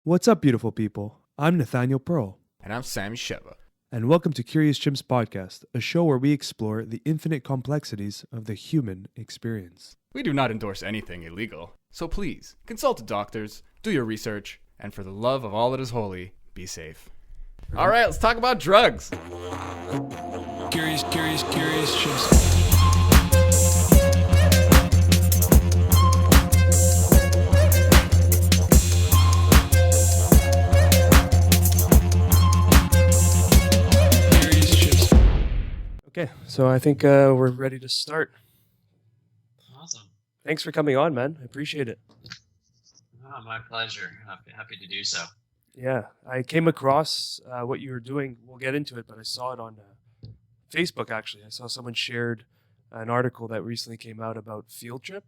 What's up, beautiful people? I'm Nathaniel Pearl, And I'm Sammy Sheva. and welcome to Curious Chimps Podcast, a show where we explore the infinite complexities of the human experience. We do not endorse anything illegal, so please consult the doctors, do your research, and for the love of all that is holy, be safe. All right, let's talk about drugs. Curious Chimps. Okay, so I think we're ready to start. Awesome. Thanks for coming on, man. I appreciate it. Oh, my pleasure. Happy to do so. Yeah, I came across what you were doing. We'll get into it, but I saw it on Facebook, actually. I saw someone shared an article that recently came out about Field Trip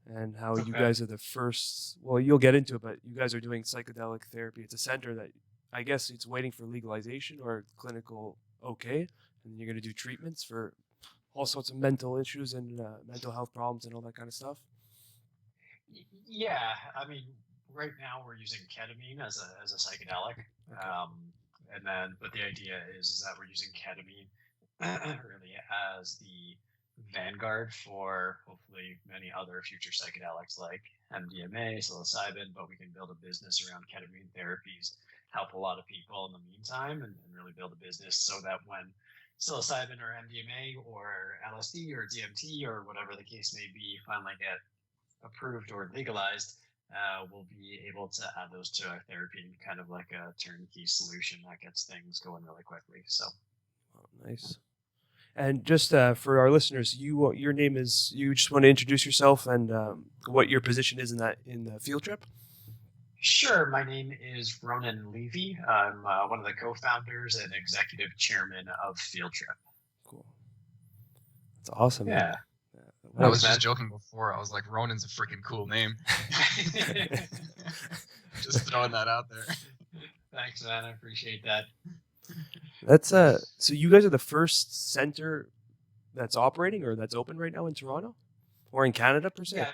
and how you guys are the first. Well, you'll get into it, but you guys are doing psychedelic therapy. It's a center that I guess it's waiting for legalization or clinical okay. And you're going to do treatments for all sorts of mental issues and mental health problems and all that kind of stuff. Yeah, I mean, right now we're using ketamine as a psychedelic, but the idea is that we're using ketamine really as the vanguard for hopefully many other future psychedelics like MDMA, psilocybin. But we can build a business around ketamine therapies, help a lot of people in the meantime, and really build a business so that when psilocybin or MDMA or LSD or DMT or whatever the case may be finally get approved or legalized, we'll be able to add those to our therapy and kind of like a turnkey solution that gets things going really quickly. So, Nice. And just for our listeners, your name is. You just want to introduce yourself and what your position is in the Field Trip. sure. My name is Ronan Levy. I'm one of the co-founders and executive chairman of Field Trip. Cool. That's awesome. Yeah. I was just joking before. I was like, Ronan's a freaking cool name. Just throwing that out there. Thanks, man. I appreciate that. That's so you guys are the first center that's operating or that's open right now in Toronto or in Canada per se. Yeah.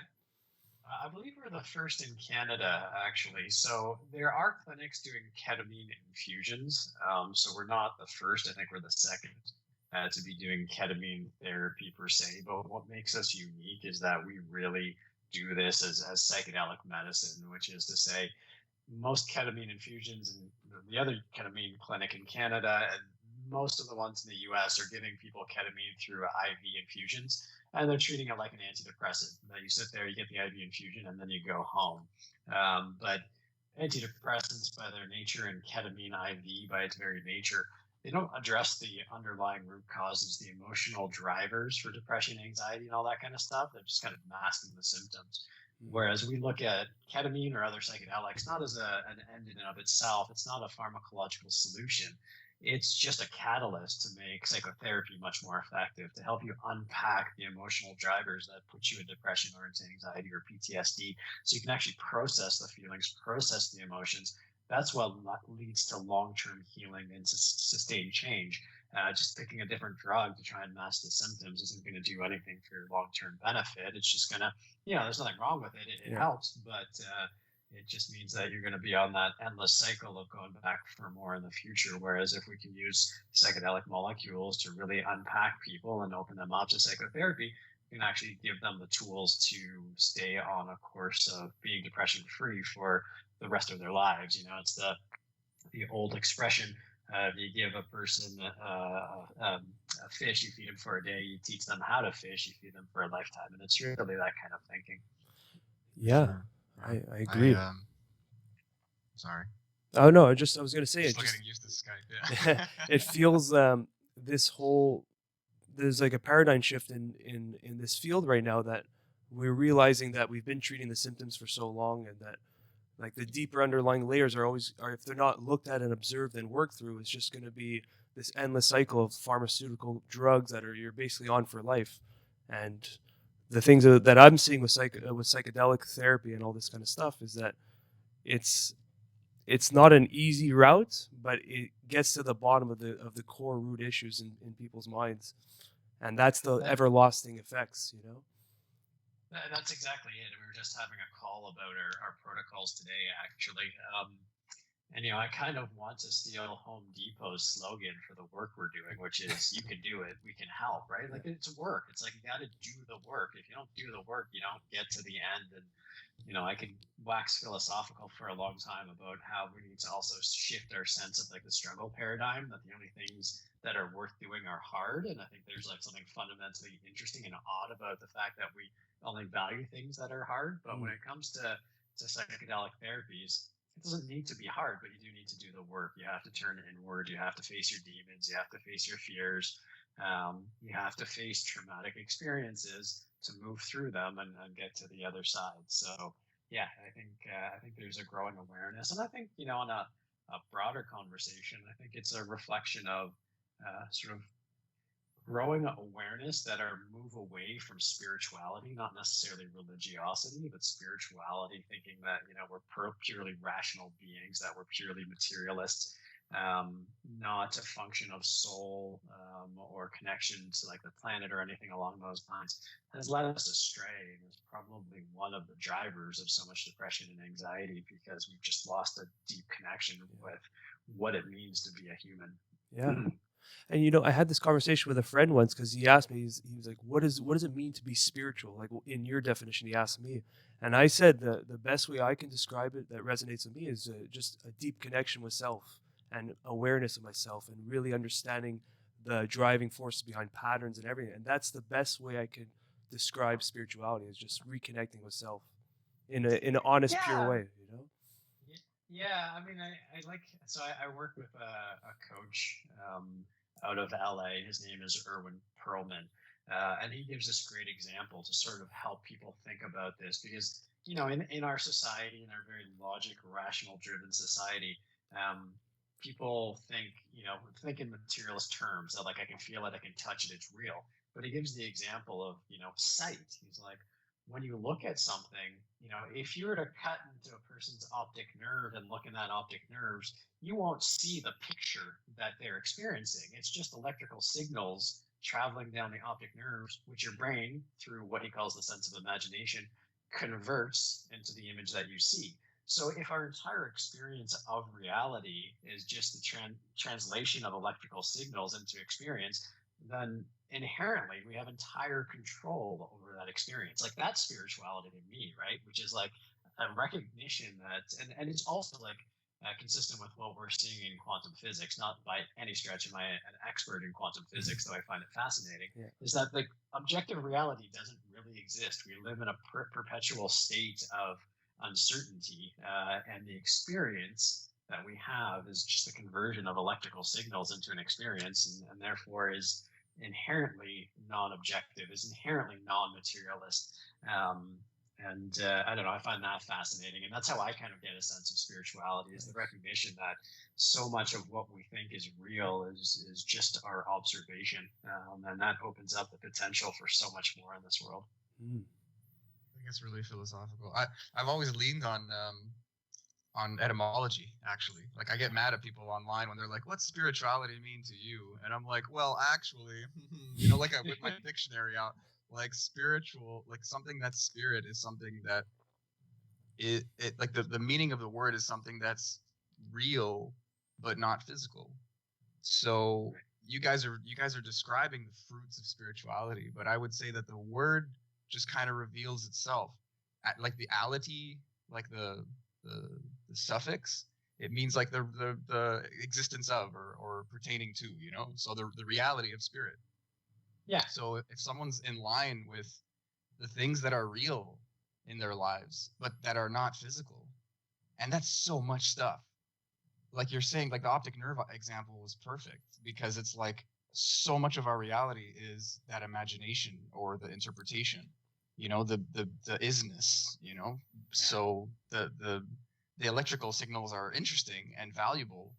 I believe we're the first in Canada, actually. So there are clinics doing ketamine infusions. So we're not the first. I think we're the second to be doing ketamine therapy per se. But what makes us unique is that we really do this as psychedelic medicine, which is to say, most ketamine infusions and the other ketamine clinic in Canada and most of the ones in the US are giving people ketamine through IV infusions, and they're treating it like an antidepressant. That you sit there, you get the IV infusion, and then you go home. But antidepressants by their nature and ketamine IV by its very nature, they don't address the underlying root causes, the emotional drivers for depression, anxiety, and all that kind of stuff. They're just kind of masking the symptoms. Whereas we look at ketamine or other psychedelics not as an end in and of itself. It's not a pharmacological solution. It's just a catalyst to make psychotherapy much more effective, to help you unpack the emotional drivers that put you in depression or into anxiety or PTSD, so you can actually process the feelings, process the emotions. That's what leads to long-term healing and sustained change. Just picking a different drug to try and mask the symptoms isn't going to do anything for your long-term benefit. It's just going to, there's nothing wrong with it. It helps, but it just means that you're going to be on that endless cycle of going back for more in the future. Whereas if we can use psychedelic molecules to really unpack people and open them up to psychotherapy, we can actually give them the tools to stay on a course of being depression-free for the rest of their lives. It's the old expression. If you give a person a fish, you feed them for a day. You teach them how to fish, you feed them for a lifetime. And it's really that kind of thinking. Yeah, I agree. Sorry. Oh no, I was going to say Just it. getting used to Skype. Yeah. It feels there's like a paradigm shift in this field right now that we're realizing that we've been treating the symptoms for so long, and that like the deeper underlying layers are if they're not looked at and observed and worked through, it's just going to be this endless cycle of pharmaceutical drugs that you're basically on for life. And the things that I'm seeing with psychedelic therapy and all this kind of stuff is that it's not an easy route, but it gets to the bottom of the core root issues in people's minds, and that's the everlasting effects. That's exactly it. We were just having a call about our protocols today, actually. And I kind of want to steal Home Depot's slogan for the work we're doing, which is "You can do it, we can help." Right? Like it's work. It's like you got to do the work. If you don't do the work, you don't get to the end. And I can wax philosophical for a long time about how we need to also shift our sense of like the struggle paradigm. That the only things that are worth doing are hard. And I think there's like something fundamentally interesting and odd about the fact that we only value things that are hard. But when it comes to psychedelic therapies, it doesn't need to be hard, but you do need to do the work. You have to turn inward. You have to face your demons. You have to face your fears. You have to face traumatic experiences to move through them and get to the other side. So, yeah, I think there's a growing awareness, and I think on a broader conversation, I think it's a reflection of sort of growing awareness that are move away from spirituality, not necessarily religiosity, but spirituality, thinking that we're purely rational beings, that we're purely materialists, not a function of soul or connection to like the planet or anything along those lines, has led us astray, and is probably one of the drivers of so much depression and anxiety, because we've just lost a deep connection with what it means to be a human. Yeah. And I had this conversation with a friend once, because he asked me, he was like, what does it mean to be spiritual? Like, in your definition, he asked me. And I said the best way I can describe it that resonates with me is just a deep connection with self and awareness of myself, and really understanding the driving forces behind patterns and everything. And that's the best way I could describe spirituality, is just reconnecting with self in an honest, pure Yeah. way. Yeah, I mean, I like, so I work with a coach out of LA. His name is Erwin Perlman. And he gives this great example to sort of help people think about this, because, in our society, in our very logic, rational driven society, people think in materialist terms, that like, I can feel it, I can touch it, it's real. But he gives the example of, sight. He's like, when you look at something, if you were to cut into a person's optic nerve and look in that optic nerves, you won't see the picture that they're experiencing. It's just electrical signals traveling down the optic nerves, which your brain, through what he calls the sense of imagination, converts into the image that you see. So if our entire experience of reality is just the translation of electrical signals into experience, then inherently we have entire control over that experience. Like, that's spirituality to me, right? Which is like a recognition that, and it's also like consistent with what we're seeing in quantum physics. Not by any stretch am I an expert in quantum physics, though I find it fascinating. Yeah. Is that like objective reality doesn't really exist. We live in a perpetual state of uncertainty, and the experience that we have is just a conversion of electrical signals into an experience, and therefore is inherently non-objective, is inherently non-materialist. And I don't know, I find that fascinating, and that's how I kind of get a sense of spirituality, is the recognition that so much of what we think is real is just our observation, and that opens up the potential for so much more in this world. I think it's really philosophical. I've always leaned on etymology, actually. Like, I get mad at people online when they're like, what's spirituality mean to you? And I'm like, well, actually, like I whip my dictionary out, like spiritual, like something that's spirit is something that it like the meaning of the word is something that's real but not physical. So you guys are describing the fruits of spirituality, but I would say that the word just kind of reveals itself. Like the ality, like the suffix, it means like the existence of, or pertaining to, so the reality of spirit. Yeah. So if someone's in line with the things that are real in their lives but that are not physical, and that's so much stuff, like you're saying, like the optic nerve example was perfect, because it's like so much of our reality is that imagination or the interpretation, the isness, so the electrical signals are interesting and valuable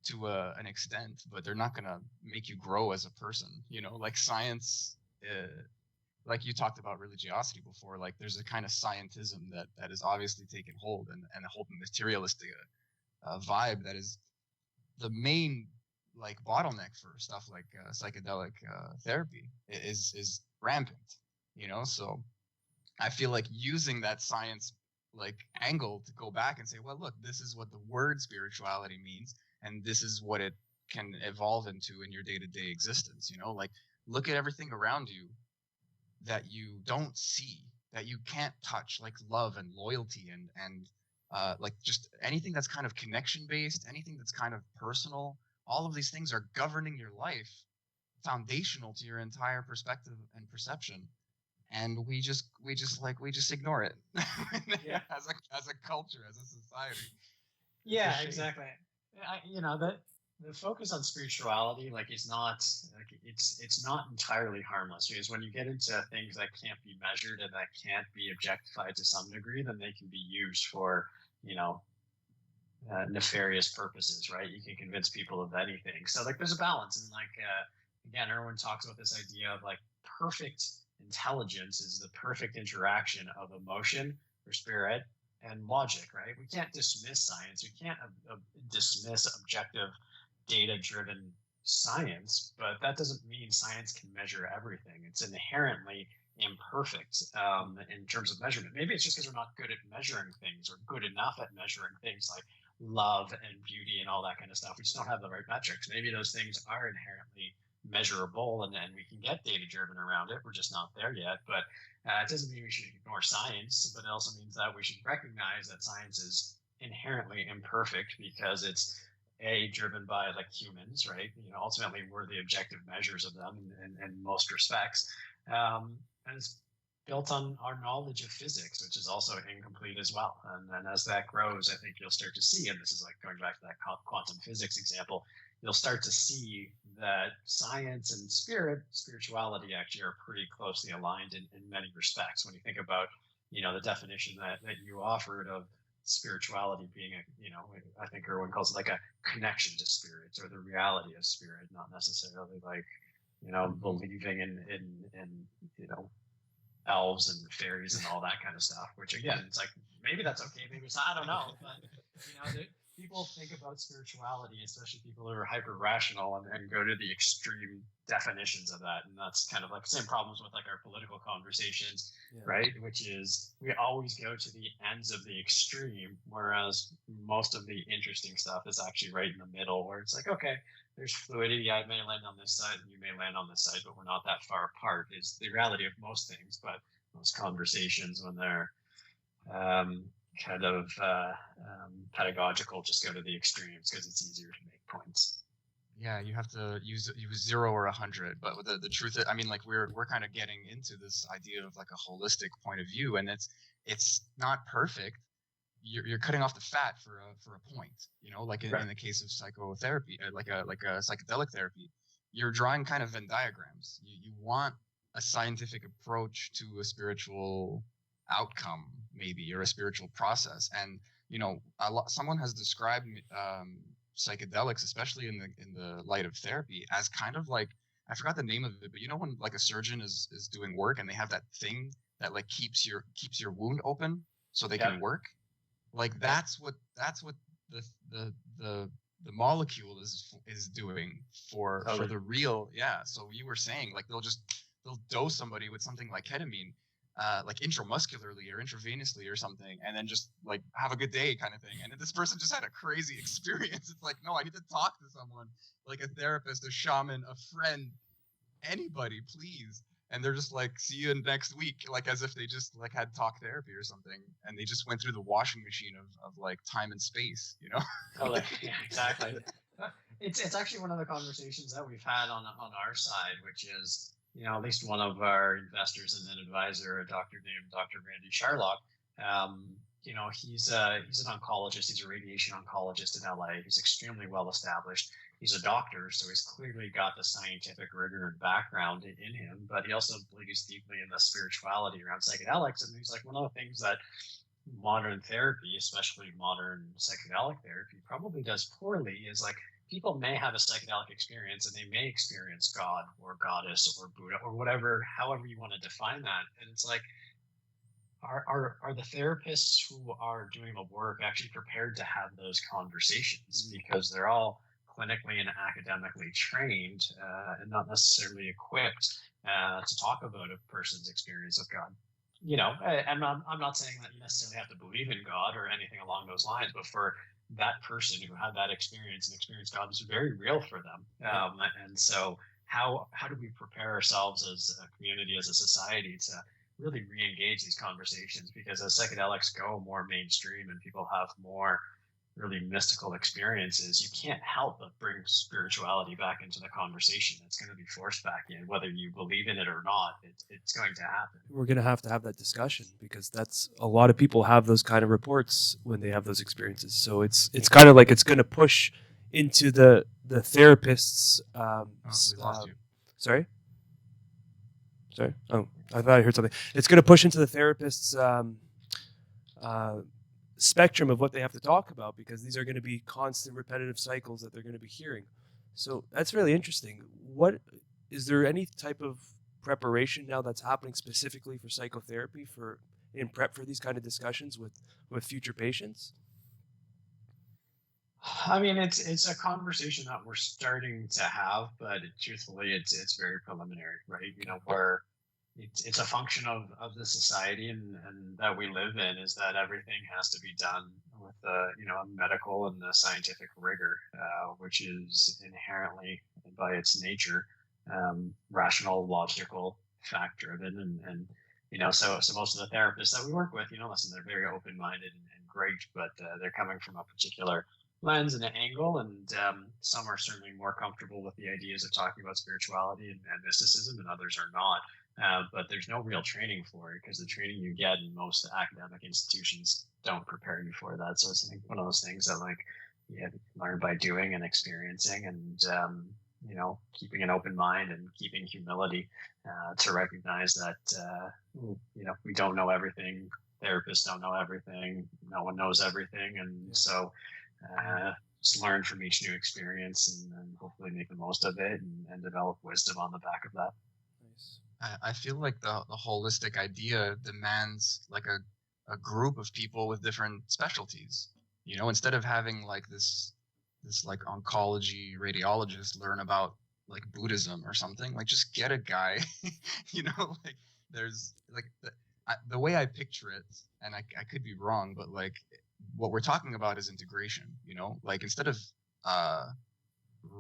to an extent, but they're not going to make you grow as a person, like science, like you talked about religiosity before, like there's a kind of scientism that is obviously taken hold, and a whole materialistic vibe that is the main like bottleneck for stuff like psychedelic therapy is rampant, so I feel like using that science like angle to go back and say, well, look, this is what the word spirituality means, and this is what it can evolve into in your day-to-day existence. Like look at everything around you that you don't see, that you can't touch, like love and loyalty and like just anything that's kind of connection based, anything that's kind of personal. All of these things are governing your life, foundational to your entire perspective and perception. And we just ignore it Yeah. as a culture, as a society. Yeah, exactly. The focus on spirituality is not it's not entirely harmless, because when you get into things that can't be measured and that can't be objectified to some degree, then they can be used for nefarious purposes, right? You can convince people of anything. So there's a balance, and again, everyone talks about this idea of perfect intelligence is the perfect interaction of emotion or spirit and logic, right? We can't dismiss science. We can't dismiss objective data-driven science, but that doesn't mean science can measure everything. It's inherently imperfect in terms of measurement. Maybe it's just because we're not good at measuring things, or good enough at measuring things like love and beauty and all that kind of stuff. We just don't have the right metrics. Maybe those things are inherently measurable, and then we can get data-driven around it. We're just not there yet. But it doesn't mean we should ignore science, but it also means that we should recognize that science is inherently imperfect, because it's driven by humans, right? Ultimately we're the objective measures of them in most respects, and it's built on our knowledge of physics, which is also incomplete as well. And as that grows, I think you'll start to see, and this is going back to that quantum physics example, you'll start to see that science and spirituality actually are pretty closely aligned in many respects. When you think about the definition that you offered of spirituality being I think Erwin calls it a connection to spirit, or the reality of spirit, not necessarily believing in elves and fairies and all that kind of stuff, which again, it's maybe that's okay, maybe it's not, I don't know. But people think about spirituality, especially people who are hyper rational, and go to the extreme definitions of that. And that's kind of same problems with our political conversations, right? Which is we always go to the ends of the extreme, whereas most of the interesting stuff is actually right in the middle, where it's okay, there's fluidity. I may land on this side and you may land on this side, but we're not that far apart, is the reality of most things. But most conversations, when they're pedagogical, just go to the extremes because it's easier to make points. Yeah, you have to use 0 or 100. But the truth is, we're kind of getting into this idea of a holistic point of view, and it's not perfect. You're cutting off the fat for a point, right. In the case of psychotherapy, like a psychedelic therapy, you're drawing kind of Venn diagrams. You want a scientific approach to a spiritual outcome, maybe, or a spiritual process. And someone has described psychedelics, especially in the light of therapy, as kind of I forgot the name of it, but when a surgeon is doing work and they have that thing that keeps your wound open so they can work. That's what the molecule is doing for the real. Yeah. So you were saying they'll dose somebody with something like ketamine, intramuscularly or intravenously or something, and then just have a good day kind of thing. And this person just had a crazy experience. It's no, I need to talk to someone, a therapist, a shaman, a friend, anybody, please. And they're just see you next week, as if they just had talk therapy or something, and they just went through the washing machine of time and space, Oh, yeah, exactly. It's actually one of the conversations that we've had on our side, which is, at least one of our investors and an advisor, a doctor named Dr. Randy Sharlock. He's an oncologist. He's a radiation oncologist in LA. He's extremely well established. He's a doctor, so he's clearly got the scientific rigor and background in him, but he also believes deeply in the spirituality around psychedelics. And he's one of the things that modern therapy, especially modern psychedelic therapy, probably does poorly is people may have a psychedelic experience and they may experience God or goddess or Buddha or whatever, however you want to define that. And it's are the therapists who are doing the work actually prepared to have those conversations? Because they're all clinically and academically trained and not necessarily equipped to talk about a person's experience of God. I'm not saying that you necessarily have to believe in God or anything along those lines, but for that person who had that experience and experienced God, this was very real for them. And so how do we prepare ourselves as a community, as a society, to really re-engage these conversations? Because as psychedelics go more mainstream and people have more really mystical experiences, you can't help but bring spirituality back into the conversation. It's going to be forced back in, whether you believe in it or not. It's going to happen. We're going to have that discussion, because that's a lot of people have those kind of reports when they have those experiences. So it's kind of like it's going to push into the therapists. We lost you. Sorry. Oh, I thought I heard something. It's going to push into the therapists' spectrum of what they have to talk about, because these are going to be constant repetitive cycles that they're going to be hearing. So that's really interesting. What is there any type of preparation now that's happening specifically for psychotherapy in prep for these kind of discussions with future patients? I mean, it's a conversation that we're starting to have, but truthfully, it's very preliminary, right? Where it's a function of the society and that we live in, is that everything has to be done with a medical and a scientific rigor, which is inherently, by its nature, rational, logical, fact driven, and so most of the therapists that we work with, listen, they're very open minded and great, but they're coming from a particular lens and an angle, and some are certainly more comfortable with the ideas of talking about spirituality and mysticism, and others are not. But there's no real training for it, because the training you get in most academic institutions don't prepare you for that. So it's, I think, one of those things that, like, you learn by doing and experiencing, and keeping an open mind and keeping humility to recognize that we don't know everything. Therapists don't know everything. No one knows everything, and so just learn from each new experience, and hopefully make the most of it, and develop wisdom on the back of that. I feel like the holistic idea demands like a group of people with different specialties. Instead of having like this like oncology radiologist learn about like Buddhism or something, like just get a guy, like there's like the way I picture it, and I could be wrong, but like what we're talking about is integration, like instead of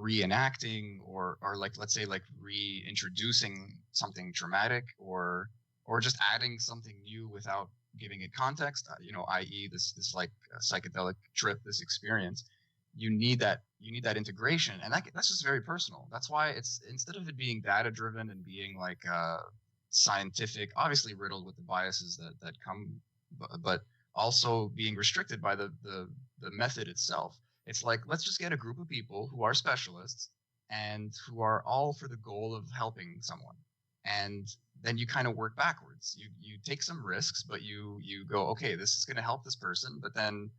reenacting or like, let's say, like reintroducing something traumatic or just adding something new without giving it context, i.e. this like psychedelic trip, this experience, you need that integration, and that's just very personal. That's why it's, instead of it being data driven and being like scientific, obviously riddled with the biases that come, but also being restricted by the method itself. It's like, let's just get a group of people who are specialists and who are all for the goal of helping someone. And then you kind of work backwards. You take some risks, but you go, okay, this is going to help this person, but then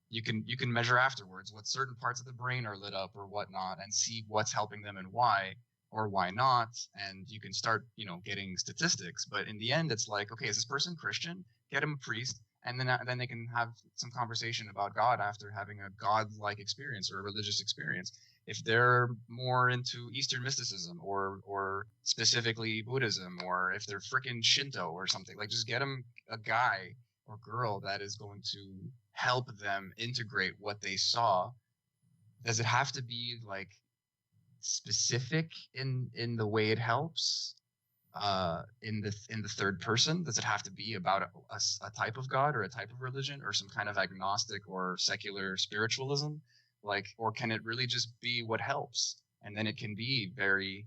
you can measure afterwards what certain parts of the brain are lit up or whatnot, and see what's helping them and why, or why not. And you can start, getting statistics. But in the end, it's like, okay, is this person Christian? Get him a priest. And then they can have some conversation about God after having a God-like experience or a religious experience. If they're more into Eastern mysticism or specifically Buddhism, or if they're freaking Shinto or something, like just get them a guy or girl that is going to help them integrate what they saw. Does it have to be like specific in the way it helps? In the third person? Does it have to be about a type of God or a type of religion or some kind of agnostic or secular spiritualism? Like, or can it really just be what helps? And then it can be very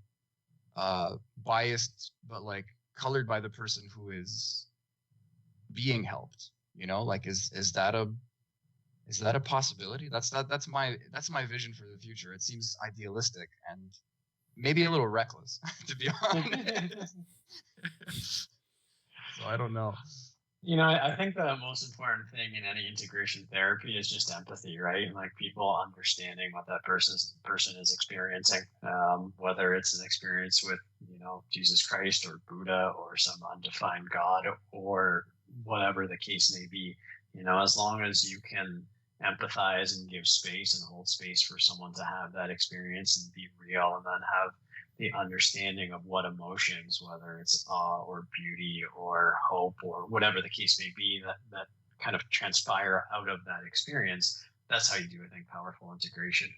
biased, but like colored by the person who is being helped. Like is that a possibility? That's my vision for the future. It seems idealistic and maybe a little reckless, to be honest. So I don't know. I think the most important thing in any integration therapy is just empathy, right? Like people understanding what that person is experiencing, whether it's an experience with, Jesus Christ or Buddha or some undefined God or whatever the case may be. As long as you can empathize and give space and hold space for someone to have that experience and be real, and then have the understanding of what emotions, whether it's awe or beauty or hope or whatever the case may be, that kind of transpire out of that experience. That's how you do, I think, powerful integration.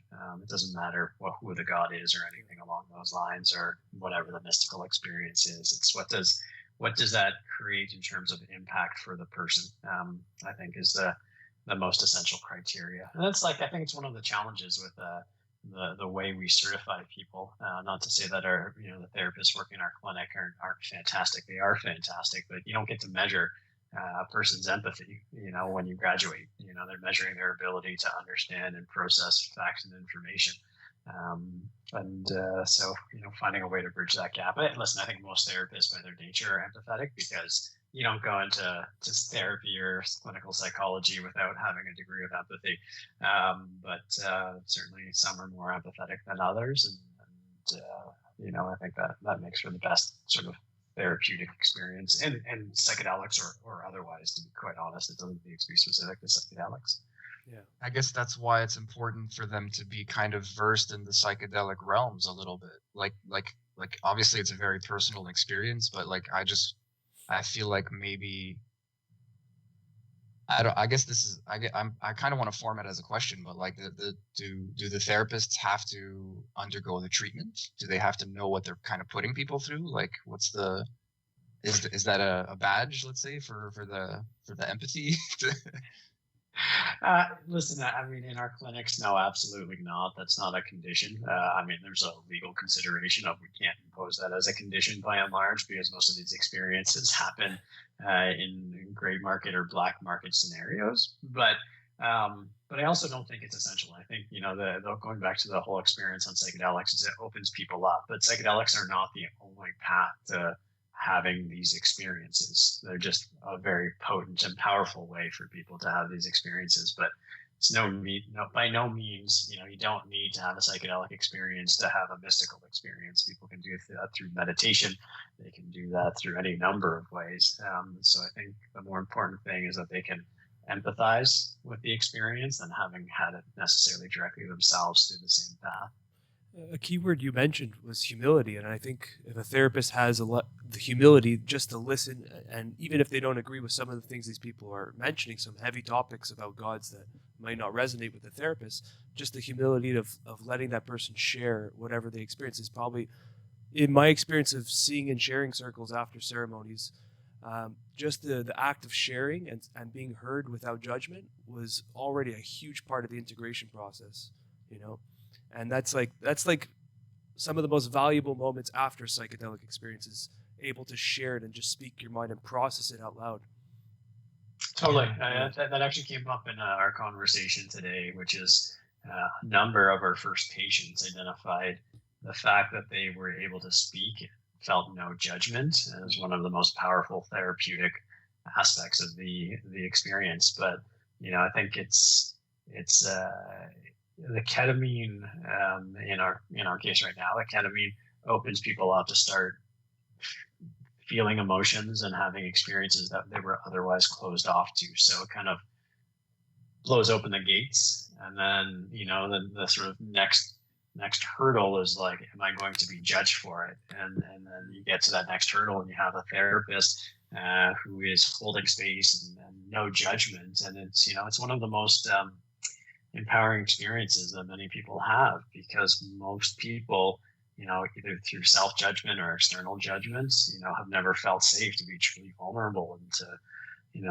It doesn't matter who the God is or anything along those lines, or whatever the mystical experience is. It's what does that create in terms of impact for the person? I think is the most essential criteria. And that's like, I think it's one of the challenges with the way we certify people. Not to say that the therapists working in our clinic aren't fantastic. They are fantastic, but you don't get to measure a person's empathy, when you graduate. They're measuring their ability to understand and process facts and information. So finding a way to bridge that gap. Listen, I think most therapists by their nature are empathetic, because you don't go into therapy or clinical psychology without having a degree of empathy. But certainly some are more empathetic than others. And I think that makes for the best sort of therapeutic experience, and psychedelics or otherwise, to be quite honest. It doesn't need to be specific to psychedelics. Yeah, I guess that's why it's important for them to be kind of versed in the psychedelic realms a little bit. Like obviously it's a very personal experience, but I feel like maybe I kind of want to form it as a question, but like do the therapists have to undergo the treatment? Do they have to know what they're kind of putting people through? Like is that a badge, let's say, for the empathy? Listen, I mean, in our clinics, no, absolutely not. That's not a condition. I mean, there's a legal consideration of we can't impose that as a condition by and large, because most of these experiences happen in gray market or black market scenarios. But I also don't think it's essential. I think, going back to the whole experience on psychedelics, is it opens people up. But psychedelics are not the only path to having these experiences. They're just a very potent and powerful way for people to have these experiences. But it's by no means, you don't need to have a psychedelic experience to have a mystical experience. People can do that through meditation. They can do that through any number of ways. So I think the more important thing is that they can empathize with the experience than having had it necessarily directly themselves through the same path. A key word you mentioned was humility, and I think if a therapist has the humility just to listen, and even if they don't agree with some of the things these people are mentioning, some heavy topics about gods that might not resonate with the therapist, just the humility of letting that person share whatever they experience is probably, in my experience of seeing and sharing circles after ceremonies, just the act of sharing and being heard without judgment was already a huge part of the integration process, And that's like some of the most valuable moments after psychedelic experiences, able to share it and just speak your mind and process it out loud. Totally. That actually came up in our conversation today, which is a number of our first patients identified the fact that they were able to speak, felt no judgment, as one of the most powerful therapeutic aspects of the experience. But, I think it's the ketamine, in our case right now, the ketamine opens people up to start feeling emotions and having experiences that they were otherwise closed off to. So it kind of blows open the gates, and then the sort of next hurdle is like, am I going to be judged for it? And then you get to that next hurdle, and you have a therapist who is holding space and no judgment, and it's one of the most empowering experiences that many people have, because most people, either through self-judgment or external judgments, have never felt safe to be truly vulnerable and to,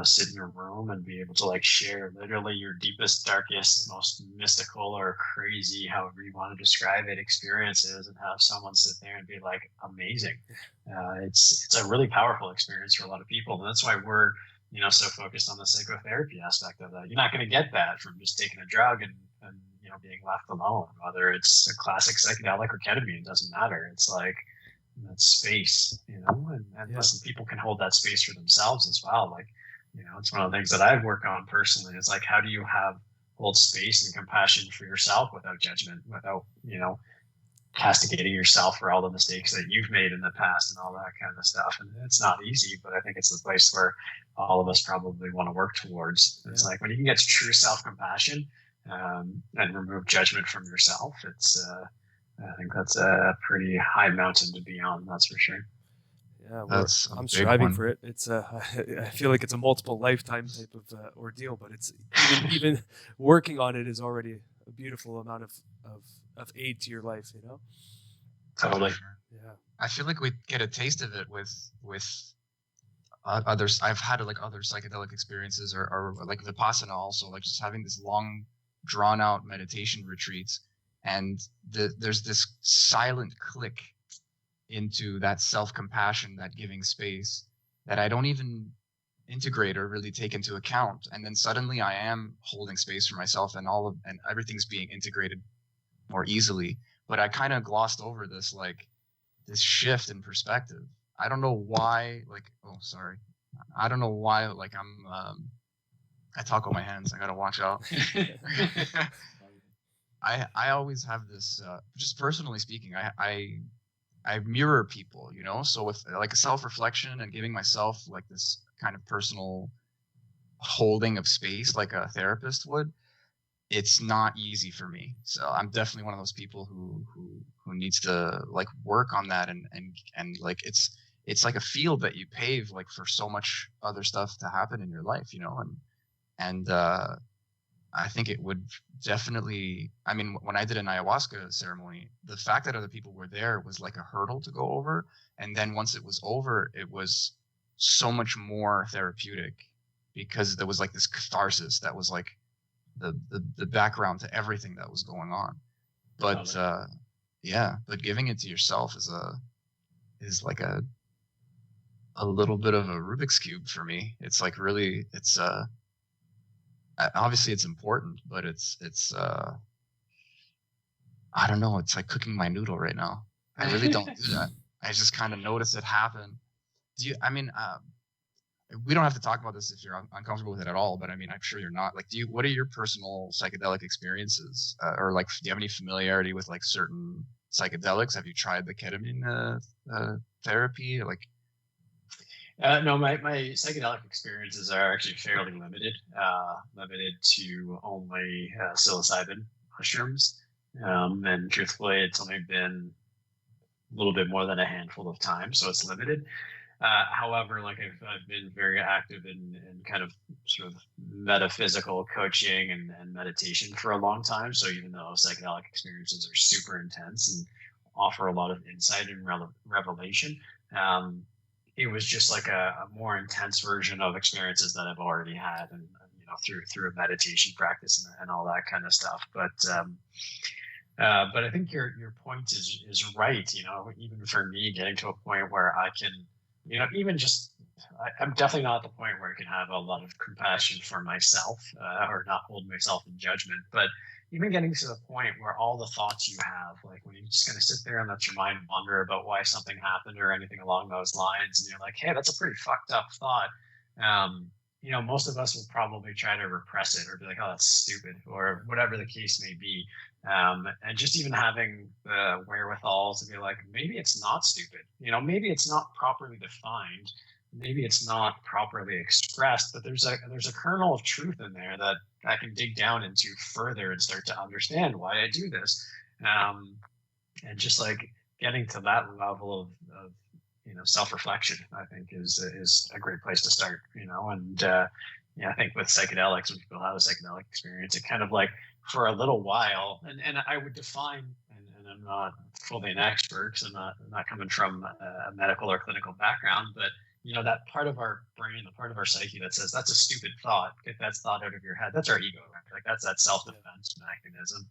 sit in a room and be able to share literally your deepest, darkest, most mystical or crazy, however you want to describe it, experiences, and have someone sit there and be amazing. It's a really powerful experience for a lot of people. And that's why we're, so focused on the psychotherapy aspect of that. You're not going to get that from just taking a drug and being left alone, whether it's a classic psychedelic or ketamine, it doesn't matter. It's that space, and listen, people can hold that space for themselves as well. It's one of the things that I work on personally. It's how do you hold space and compassion for yourself without judgment, without, castigating yourself for all the mistakes that you've made in the past and all that kind of stuff. And it's not easy, but I think it's the place where all of us probably want to work towards. Yeah. It's when you can get to true self-compassion and remove judgment from yourself, it's I think that's a pretty high mountain to be on. That's for sure. Yeah, That's a I'm big striving one. for it. It's I feel like it's a multiple lifetime type of ordeal, but it's even working on it is already a beautiful amount of aid to your life. You know? Totally. Yeah. I feel like we get a taste of it with others. I've had like other psychedelic experiences, or like Vipassana also, like just having this long, drawn out meditation retreats, and there's this silent click into that self-compassion, that giving space that I don't even integrate or really take into account, and then suddenly I am holding space for myself, and everything's being integrated more easily. But I kind of glossed over this shift in perspective. I don't know why, I don't know why, I talk with my hands. I gotta watch out. I always have this, just personally speaking, I mirror people, you know? So with like a self-reflection and giving myself like this kind of personal holding of space, like a therapist would, it's not easy for me. So I'm definitely one of those people who needs to like work on that, and like it's like a field that you pave like for so much other stuff to happen in your life, you know, and I think it would definitely, I mean, when I did an ayahuasca ceremony, the fact that other people were there was like a hurdle to go over. And then once it was over, it was so much more therapeutic, because there was like this catharsis that was like the background to everything that was going on. But but giving it to yourself is like a little bit of a Rubik's Cube for me. It's like really, it's obviously it's important, but it's I don't know, it's like cooking my noodle right now. I really don't do that. I just kind of notice it happen. We don't have to talk about this if you're uncomfortable with it at all, but I mean, I'm sure you're not. Like, what are your personal psychedelic experiences? Or like, do you have any familiarity with like certain psychedelics? Have you tried the ketamine therapy? Like, no, my psychedelic experiences are actually fairly limited, limited to only psilocybin mushrooms. And truthfully, it's only been a little bit more than a handful of times, so it's limited. However, like I've been very active in kind of sort of metaphysical coaching and meditation for a long time. So even though psychedelic experiences are super intense and offer a lot of insight and revelation, it was just like a more intense version of experiences that I've already had, and you know, through a meditation practice and all that kind of stuff. But I think your point is right. You know, even for me, getting to a point where I can, you know, even just, I'm definitely not at the point where I can have a lot of compassion for myself, or not hold myself in judgment. But even getting to the point where all the thoughts you have, like when you just kind of sit there and let your mind wander about why something happened or anything along those lines, and you're like, hey, that's a pretty fucked up thought. You know, most of us will probably try to repress it or be like, oh, that's stupid, or whatever the case may be. And just even having the wherewithal to be like, maybe it's not stupid, you know, maybe it's not properly defined, maybe it's not properly expressed, but there's a kernel of truth in there that I can dig down into further and start to understand why I do this. And just like getting to that level of you know, self-reflection, I think is a great place to start, you know. And yeah, I think with psychedelics, when people have a psychedelic experience, it kind of like for a little while, and I would define, and I'm not fully an expert because I'm not coming from a medical or clinical background, but you know, that part of our brain, the part of our psyche that says that's a stupid thought, get that thought out of your head, that's our ego, right? Like that's that self-defense mechanism.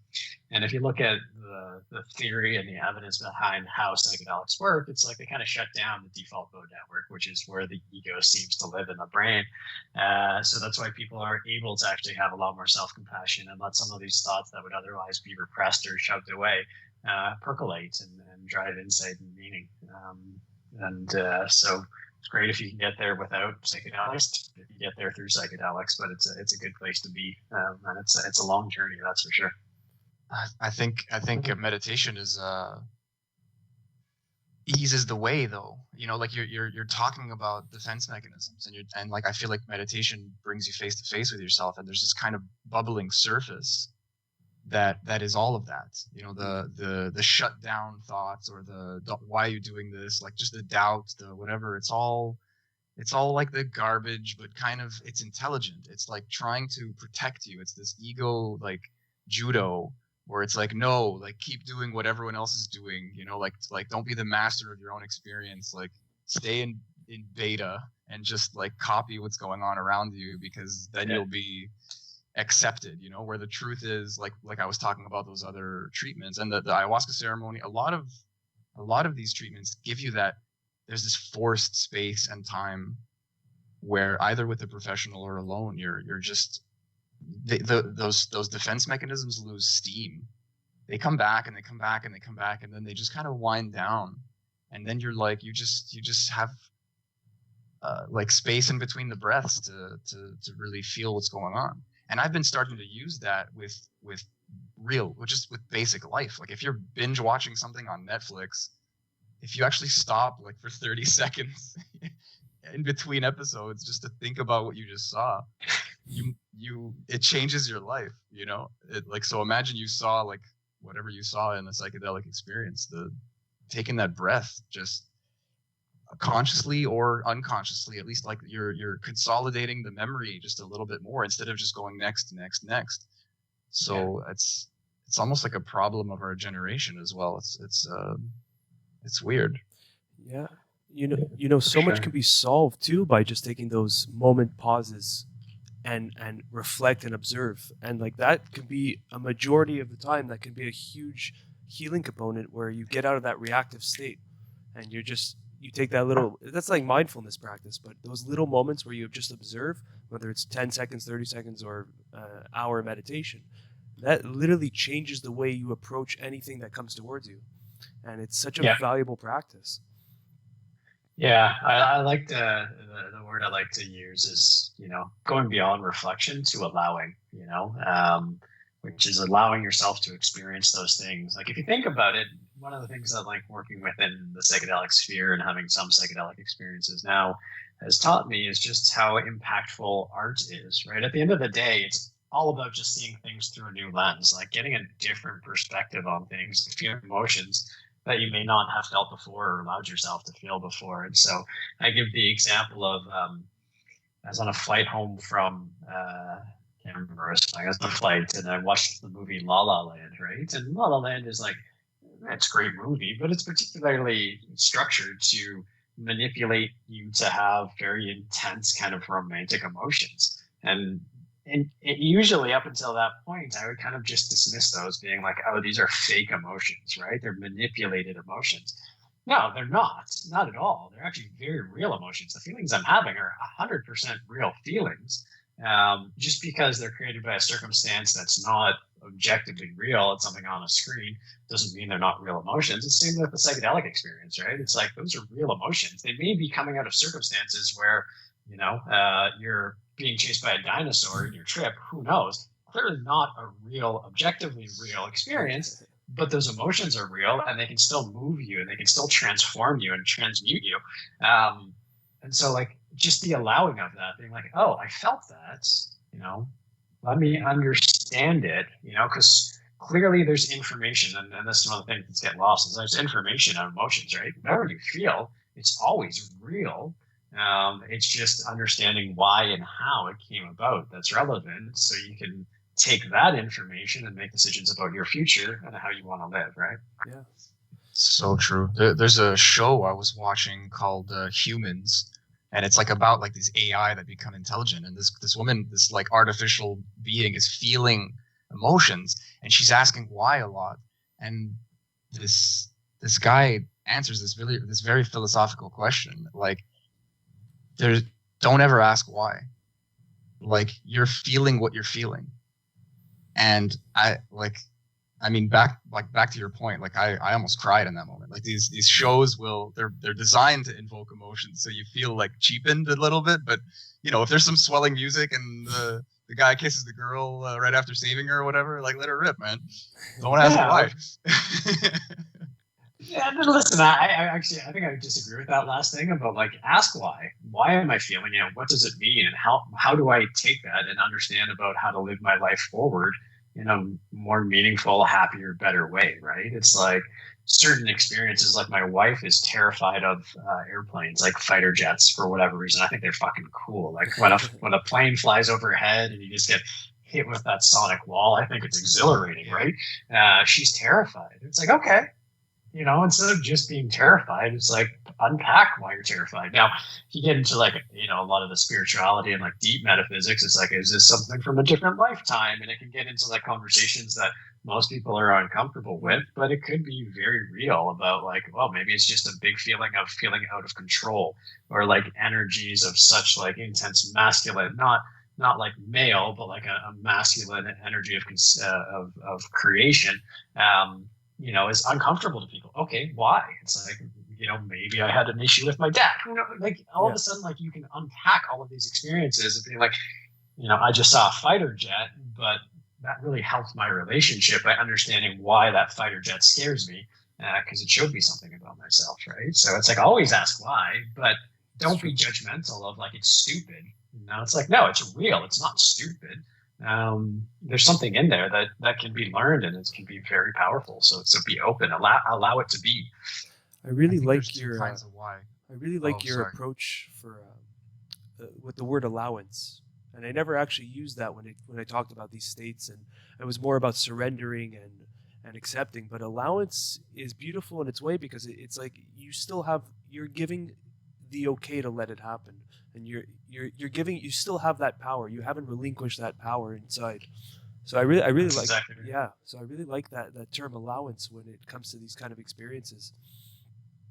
And if you look at the theory and the evidence behind how psychedelics work, it's like they kind of shut down the default mode network, which is where the ego seems to live in the brain. So that's why people are able to actually have a lot more self-compassion and let some of these thoughts that would otherwise be repressed or shoved away percolate and drive insight and meaning. So it's great if you can get there without psychedelics, if you get there through psychedelics, but it's a good place to be, and it's a long journey, that's for sure. I think meditation is eases the way, though. You know, like you're talking about defense mechanisms, and like I feel like meditation brings you face to face with yourself, and there's this kind of bubbling surface that is all of that. You know, the shut down thoughts, or the why are you doing this, like just the doubt, the whatever. It's all like the garbage, but kind of it's intelligent. It's like trying to protect you. It's this ego like judo, where it's like, no, like keep doing what everyone else is doing, you know, like don't be the master of your own experience, like stay in beta and just like copy what's going on around you, because then you'll be accepted, you know, where the truth is like I was talking about those other treatments and the ayahuasca ceremony. A lot of these treatments give you that there's this forced space and time where either with a professional or alone, you're just those defense mechanisms lose steam. They come back and they come back and they come back, and then they just kind of wind down, and then you're like you just have like space in between the breaths to really feel what's going on. And I've been starting to use that with just with basic life. Like if you're binge watching something on Netflix, if you actually stop like for 30 seconds in between episodes just to think about what you just saw, it changes your life, you know? So imagine you saw like whatever you saw in the psychedelic experience, taking that breath just consciously or unconsciously, at least like you're consolidating the memory just a little bit more instead of just going next. So it's almost like a problem of our generation as well. It's weird. Yeah. You know, so much can be solved too by just taking those moment pauses and reflect and observe. And like that can be a majority of the time, that can be a huge healing component where you get out of that reactive state and you take that little, that's like mindfulness practice, but those little moments where you just observe, whether it's 10 seconds, 30 seconds, or hour meditation, that literally changes the way you approach anything that comes towards you. And it's such a valuable practice. Yeah, I like the word I like to use is, you know, going beyond reflection to allowing, you know, which is allowing yourself to experience those things. Like if you think about it, one of the things I like working within the psychedelic sphere and having some psychedelic experiences now has taught me is just how impactful art is, right? At the end of the day, it's all about just seeing things through a new lens, like getting a different perspective on things, feeling emotions that you may not have felt before or allowed yourself to feel before. And so I give the example of I was on a flight home from can't remember, I was on a flight and I watched the movie La La Land, right? And La La Land is like, it's a great movie, but it's particularly structured to manipulate you to have very intense kind of romantic emotions. And it usually up until that point, I would kind of just dismiss those being like, oh, these are fake emotions, right? They're manipulated emotions. No, they're not at all. They're actually very real emotions. The feelings I'm having are 100% real feelings. Just because they're created by a circumstance that's not objectively real, it's something on a screen, doesn't mean they're not real emotions. It's the same with the psychedelic experience, right? It's like those are real emotions. They may be coming out of circumstances where, you know, you're being chased by a dinosaur in your trip. Who knows? Clearly not a real, objectively real experience, but those emotions are real and they can still move you and they can still transform you and transmute you. And so like just the allowing of that, being like, oh, I felt that, you know, let me understand it, you know, because clearly there's information, and that's one of the things that's get lost is there's information on emotions, right? Whatever you feel, it's always real. It's just understanding why and how it came about that's relevant, so you can take that information and make decisions about your future and how you want to live, right? Yeah. So true. There's a show I was watching called Humans, and it's like about like these AI that become intelligent, and this woman, this like artificial being, is feeling emotions, and she's asking why a lot, and this guy answers this very philosophical question, like, don't ever ask why. Like, you're feeling what you're feeling. And I mean, back to your point, like I almost cried in that moment. Like these shows they're designed to invoke emotions, so you feel like cheapened a little bit. But you know, if there's some swelling music and the guy kisses the girl right after saving her or whatever, like let her rip, man. Don't ask why. Yeah, but listen, I think I would disagree with that last thing about like ask why. Why am I feeling it? What does it mean? And how do I take that and understand about how to live my life forward in a more meaningful, happier, better way, right? It's like certain experiences, like my wife is terrified of airplanes, like fighter jets for whatever reason. I think they're fucking cool. Like when a plane flies overhead and you just get hit with that sonic wall, I think it's exhilarating, right? She's terrified. It's like, okay, instead of just being terrified, it's like unpack why you're terrified. Now, if you get into like, a lot of the spirituality and like deep metaphysics, it's like, is this something from a different lifetime? And it can get into like conversations that most people are uncomfortable with, but it could be very real about like, well, maybe it's just a big feeling of feeling out of control, or like energies of such like intense masculine, not like male, but like a masculine energy of creation. Is uncomfortable to people. Okay, why? It's like, maybe I had an issue with my dad. Like all of a sudden, like you can unpack all of these experiences and be like, I just saw a fighter jet, but that really helped my relationship by understanding why that fighter jet scares me, because it showed me something about myself, right? So it's like, always ask why, but don't be judgmental of like, it's stupid. It's like, no, it's real. It's not stupid. There's something in there that can be learned, and it can be very powerful. So be open, allow it to be. I really like your kinds of why. I really like your approach for with the word allowance, and I never actually used that when I talked about these states, and it was more about surrendering and accepting. But allowance is beautiful in its way, because it's like you're giving the okay to let it happen, and you're giving, you still have that power. You haven't relinquished that power inside. So I really That's like exactly right. So I really like that term allowance when it comes to these kind of experiences.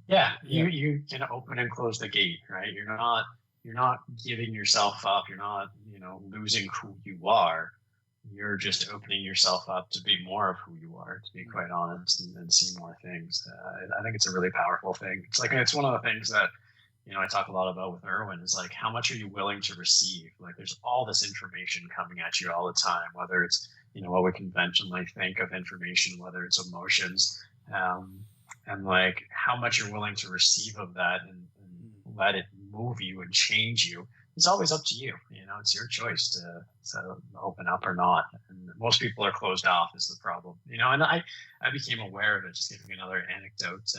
Yeah, you can open and close the gate, right? You're not giving yourself up. You're not losing who you are. You're just opening yourself up to be more of who you are, to be quite honest, and see more things. I think it's a really powerful thing. It's like, it's one of the things that I talk a lot about with Erwin, is like, how much are you willing to receive? Like, there's all this information coming at you all the time, whether it's what we conventionally think of information, whether it's emotions, and like how much you're willing to receive of that, and let it move you and change you. It's always up to you. It's your choice to open up or not. And most people are closed off is the problem. And I became aware of it. Just giving another anecdote.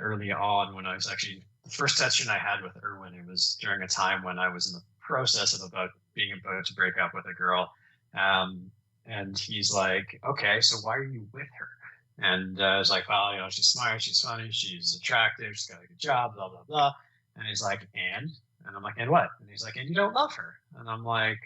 Early on, when I was actually, the first session I had with Erwin, it was during a time when I was in the process of being about to break up with a girl. And he's like, okay, so why are you with her? And I was like, well, she's smart, she's funny, she's attractive, she's got a good job, blah, blah, blah. And he's like, and I'm like, and what? And he's like, and you don't love her. And I'm like,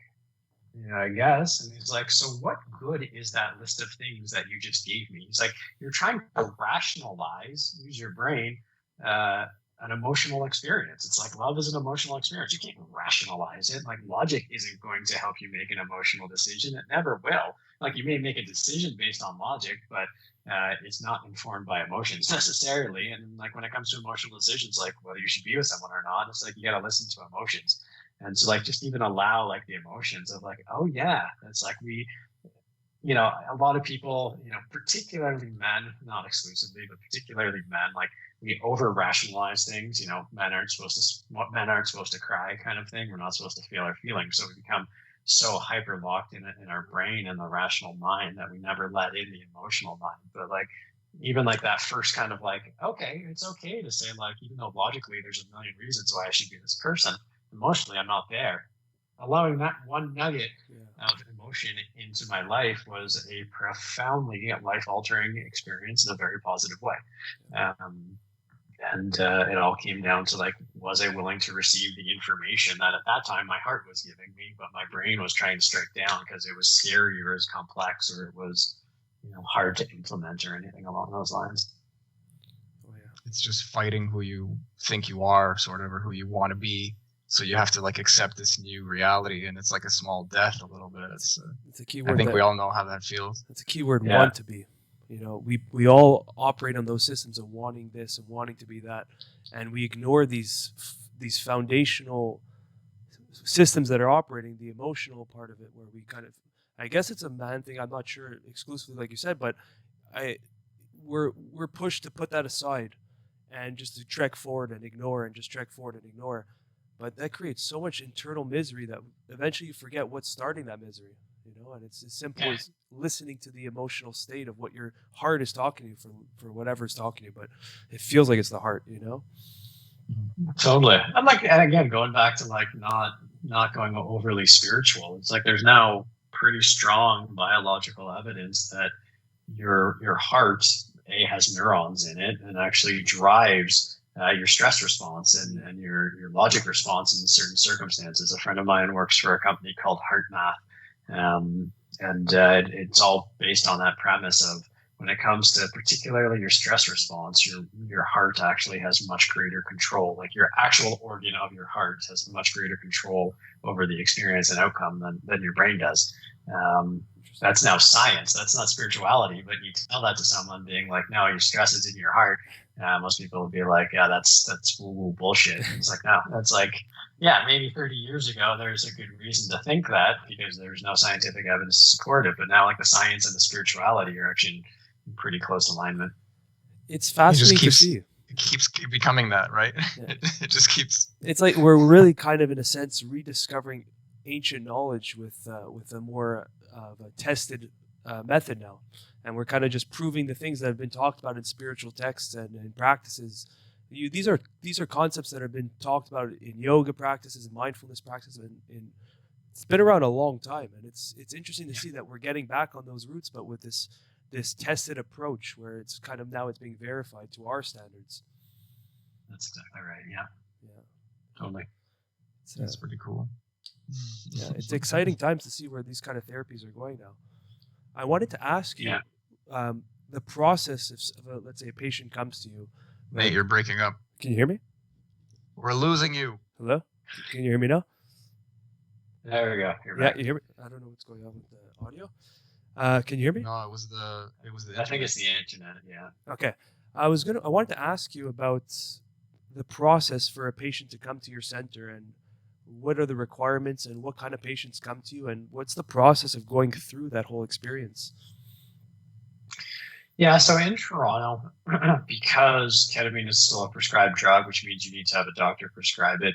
I guess. And he's like, so what good is that list of things that you just gave me? He's like, you're trying to rationalize, use your brain, an emotional experience. It's like, love is an emotional experience. You can't rationalize it. Like, logic isn't going to help you make an emotional decision. It never will. Like, you may make a decision based on logic, but it's not informed by emotions necessarily. And like, when it comes to emotional decisions, like whether you should be with someone or not, it's like, you got to listen to emotions. And so like, just even allow like the emotions of like, oh yeah, it's like a lot of people, particularly men, not exclusively, but particularly men, like we over rationalize things. Men aren't supposed to cry, kind of thing. We're not supposed to feel our feelings. So we become so hyper locked in our brain and the rational mind that we never let in the emotional mind. But like, even like that first kind of like, okay, it's okay to say like, even though logically there's a million reasons why I should be this person, emotionally I'm not there. Allowing that one nugget of emotion into my life was a profoundly life-altering experience in a very positive way. And it all came down to like, was I willing to receive the information that at that time my heart was giving me, but my brain was trying to strike down because it was scary or it was complex or it was hard to implement or anything along those lines. Oh, yeah. It's just fighting who you think you are, sort of, or who you want to be. So you have to like accept this new reality, and it's like a small death a little bit. It's a key word. I think we all know how that feels. It's a key word, want to be. We all operate on those systems of wanting this and wanting to be that, and we ignore these foundational systems that are operating, the emotional part of it, where we kind of, I guess it's a man thing, I'm not sure exclusively like you said, but we're pushed to put that aside and just to trek forward and ignore and just trek forward and ignore. But that creates so much internal misery that eventually you forget what's starting that misery. And it's as simple as listening to the emotional state of what your heart is talking to you for whatever's talking to you, but it feels like it's the heart. Totally. And again, going back to like not going overly spiritual. It's like there's now pretty strong biological evidence that your heart has neurons in it and actually drives your stress response and your logic response in certain circumstances. A friend of mine works for a company called HeartMath, and it's all based on that premise of when it comes to particularly your stress response, your heart actually has much greater control. Like your actual organ of your heart has much greater control over the experience and outcome than your brain does. That's now science. That's not spirituality, but you tell that to someone being like, no, your stress is in your heart. Most people would be like, yeah, that's woo-woo bullshit. And it's like, no, that's like, yeah, maybe 30 years ago, there's a good reason to think that because there's no scientific evidence to support it. But now like the science and the spirituality are actually in pretty close alignment. It's fascinating to see. It keeps becoming that, right? Yeah. It just keeps. It's like we're really kind of, in a sense, rediscovering ancient knowledge with a more of a tested method now, and we're kind of just proving the things that have been talked about in spiritual texts and practices. These are concepts that have been talked about in yoga practices and mindfulness practices, and it's been around a long time. And it's interesting to see that we're getting back on those roots, but with this tested approach where it's kind of now it's being verified to our standards. That's exactly right. Yeah. Totally. That's pretty cool. Yeah, it's exciting times to see where these kind of therapies are going now. I wanted to ask you the process of let's say a patient comes to you. Nate, you're breaking up. Can you hear me? We're losing you. Hello? Can you hear me now? There we go. You're back. You hear me? I don't know what's going on with the audio. Can you hear me? No, it was the I think it's the internet. Yeah. Okay. I wanted to ask you about the process for a patient to come to your center, and what are the requirements, and what kind of patients come to you, and what's the process of going through that whole experience? Yeah, so in Toronto, because ketamine is still a prescribed drug, which means you need to have a doctor prescribe it,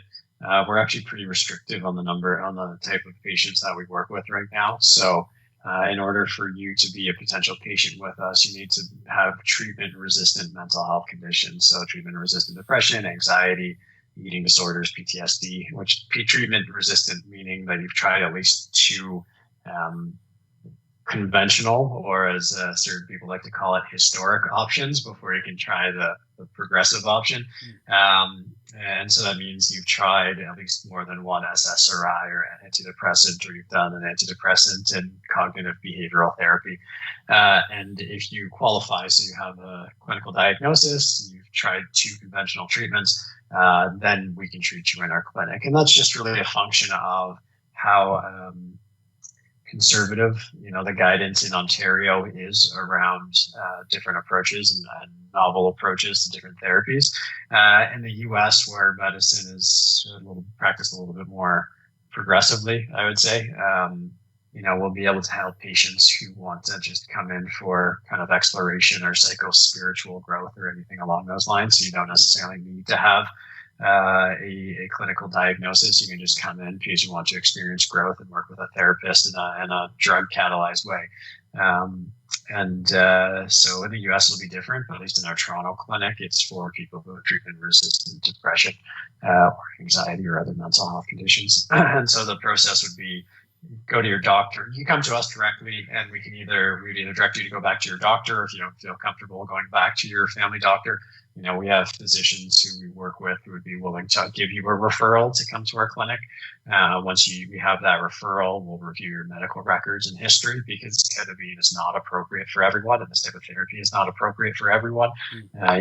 we're actually pretty restrictive on the type of patients that we work with right now. So in order for you to be a potential patient with us, you need to have treatment-resistant mental health conditions. So treatment-resistant depression, anxiety, eating disorders, PTSD, which treatment-resistant meaning that you've tried at least two conventional, or as certain people like to call it, historic options before you can try the progressive option. And so that means you've tried at least more than one SSRI or antidepressant, or you've done an antidepressant and cognitive behavioral therapy. And if you qualify, so you have a clinical diagnosis, you've tried two conventional treatments, then we can treat you in our clinic. And that's just really a function of how conservative, the guidance in Ontario is around different approaches and novel approaches to different therapies. In the US, where medicine is practiced a little bit more progressively, I would say, we'll be able to help patients who want to just come in for kind of exploration or psycho-spiritual growth or anything along those lines. So you don't necessarily need to have a clinical diagnosis. You can just come in because you want to experience growth and work with a therapist in a drug catalyzed way. So in the US it'll be different, but at least in our Toronto clinic, it's for people who have treatment-resistant depression or anxiety or other mental health conditions. And so the process would be, go to your doctor. You come to us directly, and we'd either direct you to go back to your doctor, or if you don't feel comfortable going back to your family doctor. We have physicians who we work with who would be willing to give you a referral to come to our clinic. Once we have that referral, we'll review your medical records and history, because ketamine is not appropriate for everyone, and this type of therapy is not appropriate for everyone,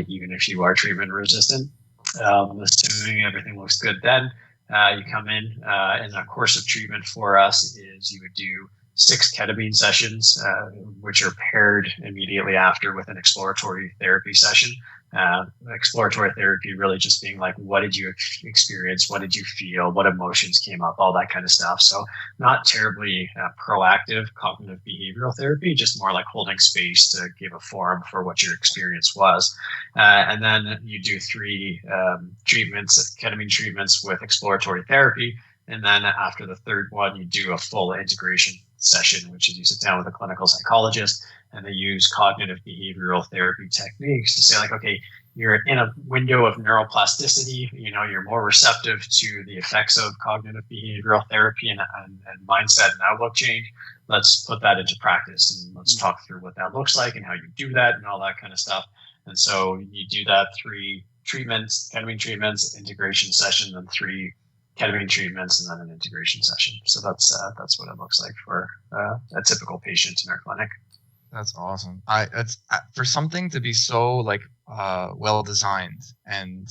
even if you are treatment resistant. Assuming everything looks good, then you come in, and a course of treatment for us is you would do 6 ketamine sessions, which are paired immediately after with an exploratory therapy session. Exploratory therapy really just being like, what did you experience? What did you feel? What emotions came up? All that kind of stuff. So not terribly proactive cognitive behavioral therapy, just more like holding space to give a forum for what your experience was. And then you do 3 treatments, ketamine treatments with exploratory therapy. And then after the third one, you do a full integration session, which is you sit down with a clinical psychologist and they use cognitive behavioral therapy techniques to say like, okay, you're in a window of neuroplasticity, you're more receptive to the effects of cognitive behavioral therapy and mindset and outlook change. Let's put that into practice and let's talk through what that looks like and how you do that and all that kind of stuff. And so you do that 3 treatments, ketamine treatments, integration session, then 3 ketamine treatments, and then an integration session. So that's what it looks like for a typical patient in our clinic. That's awesome. It's for something to be so like well designed and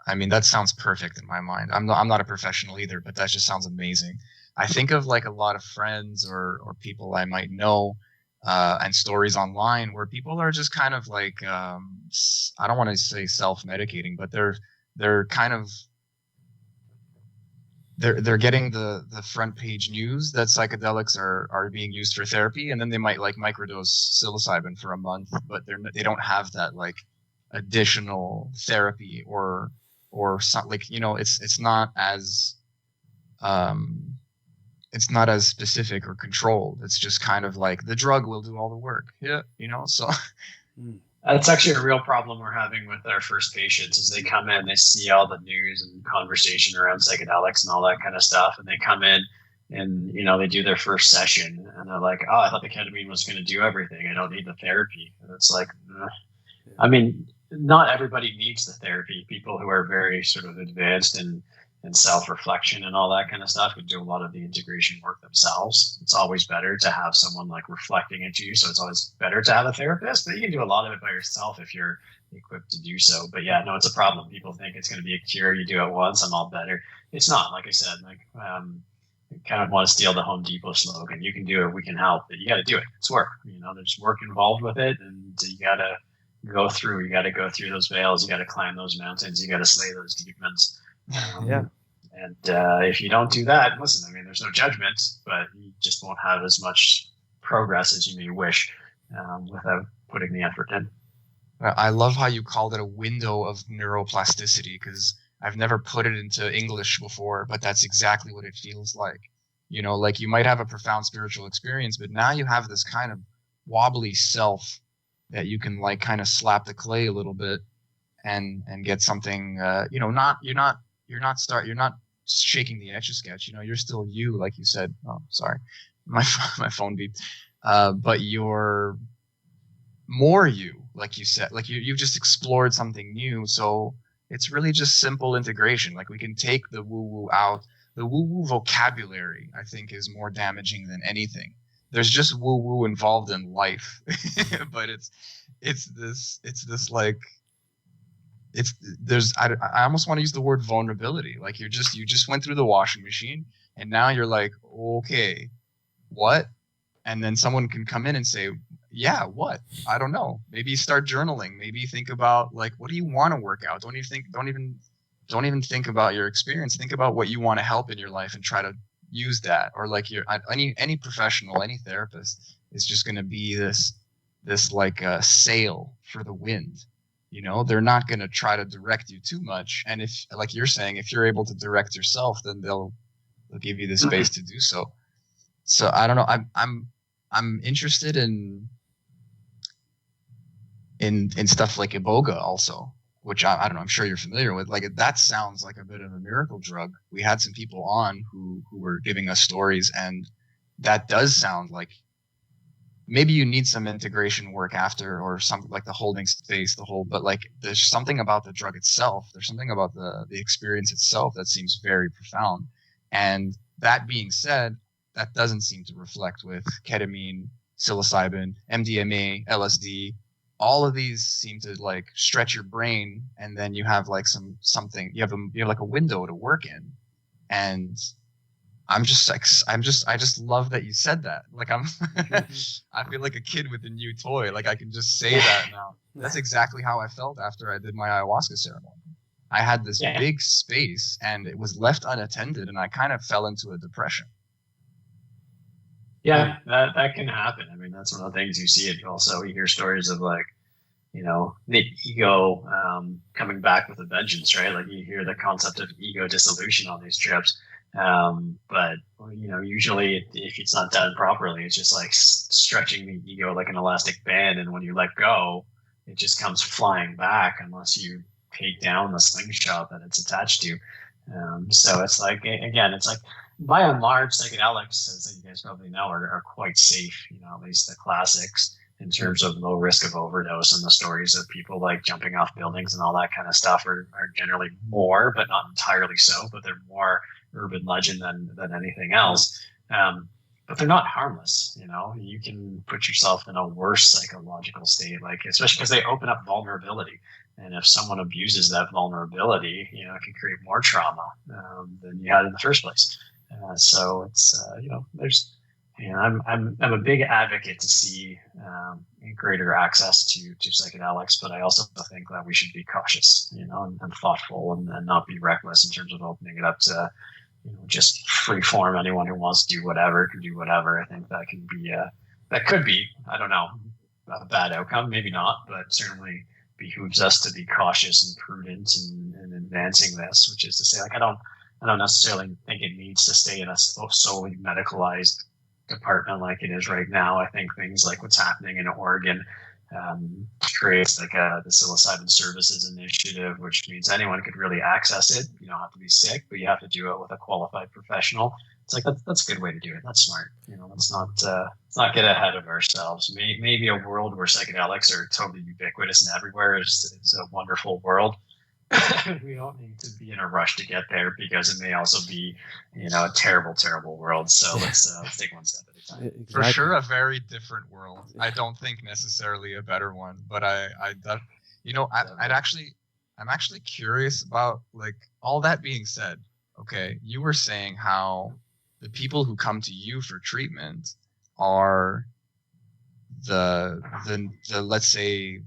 I mean that sounds perfect in my mind. I'm not a professional either, but that just sounds amazing. I think of like a lot of friends or people I might know and stories online where people are just kind of like I don't want to say self-medicating, but they're kind of they're getting the front page news that psychedelics are being used for therapy, and then they might like microdose psilocybin for a month, but they don't have that like additional therapy or some, like it's not as specific or controlled. It's just kind of like the drug will do all the work. Yeah, so. That's actually a real problem we're having with our first patients is they come in, they see all the news and conversation around psychedelics and all that kind of stuff. And they come in and, they do their first session and they're like, oh, I thought the ketamine was going to do everything. I don't need the therapy. And it's like, I mean, not everybody needs the therapy. People who are very sort of advanced in self-reflection and all that kind of stuff could do a lot of the integration work themselves. It's always better to have someone like reflecting into you. So it's always better to have a therapist, but you can do a lot of it by yourself if you're equipped to do so. But yeah, no, it's a problem. People think it's going to be a cure. You do it once, I'm all better. It's not. Like I said, kind of want to steal the Home Depot slogan. You can do it. We can help. But you got to do it. It's work. There's work involved with it, and you got to go through those veils. You got to climb those mountains. You got to slay those demons. And if you don't do that, listen, I mean, there's no judgment, but you just won't have as much progress as you may wish without putting the effort in. I love how you called it a window of neuroplasticity, because I've never put it into English before, but that's exactly what it feels like. Like you might have a profound spiritual experience, but now you have this kind of wobbly self that you can like kind of slap the clay a little bit and get something, you're not shaking the Etch-a-Sketch, you're still you, like you said. Oh, sorry. My phone beeped. But you're more you, like you said, like you've just explored something new. So it's really just simple integration. Like we can take the woo-woo out. The woo-woo vocabulary, I think, is more damaging than anything. There's just woo-woo involved in life, but it's this like, I almost want to use the word vulnerability. Like you just went through the washing machine and now you're like, okay, what? And then someone can come in and say, yeah, what? I don't know. Maybe start journaling. Maybe think about like, what do you want to work out? Don't even think about your experience. Think about what you want to help in your life and try to use that. Or like any professional, any therapist is just going to be this like a sail for the wind. They're not going to try to direct you too much. And if, like you're saying, if you're able to direct yourself, then they'll give you the space to do so. So I don't know. I'm interested in stuff like Iboga also, which I don't know. I'm sure you're familiar with. Like that sounds like a bit of a miracle drug. We had some people on who were giving us stories, and that does sound like. Maybe you need some integration work after, or something like the holding space, but like there's something about the drug itself. There's something about the experience itself that seems very profound. And that being said, that doesn't seem to reflect with ketamine, psilocybin, MDMA, LSD. All of these seem to like stretch your brain, and then you have like something. You have like a window to work in, and I just love that you said that. Like I feel like a kid with a new toy. Like I can just say that now. That's exactly how I felt after I did my ayahuasca ceremony. I had this big space and it was left unattended, and I kind of fell into a depression. Yeah, that can happen. I mean, that's one of the things you see it. Also, you hear stories of like, the ego coming back with a vengeance, right? Like you hear the concept of ego dissolution on these trips. But usually if it's not done properly, it's just like stretching the ego like an elastic band, and when you let go, it just comes flying back unless you take down the slingshot that it's attached to. So it's like, again, it's like by and large, psychedelics, as you guys probably know, are quite safe. At least the classics, in terms of low risk of overdose, and the stories of people like jumping off buildings and all that kind of stuff are generally more, but not entirely so, but they're more urban legend than anything else. But they're not harmless. You can put yourself in a worse psychological state, like, especially because they open up vulnerability. And if someone abuses that vulnerability, it can create more trauma than you had in the first place. So it's, there's, I'm a big advocate to see greater access to psychedelics, but I also think that we should be cautious, and thoughtful, and not be reckless in terms of opening it up to, just free form. Anyone who wants to do whatever can do whatever. I think that can be, that could be, I don't know, a bad outcome, maybe not, but certainly behooves us to be cautious and prudent in advancing this, which is to say, like, I don't necessarily think it needs to stay in a solely medicalized department like it is right now. I think things like what's happening in Oregon creates like the psilocybin services initiative, which means anyone could really access it. You don't have to be sick, but you have to do it with a qualified professional. It's like that's a good way to do it. That's smart. Let's not get ahead of ourselves. Maybe a world where psychedelics are totally ubiquitous and everywhere is a wonderful world. We don't need to be in a rush to get there, because it may also be, a terrible, terrible world. So let's take one step at a time. Exactly. For sure, a very different world. I don't think necessarily a better one, but I'm actually curious about, like, all that being said. Okay, you were saying how the people who come to you for treatment are the let's say,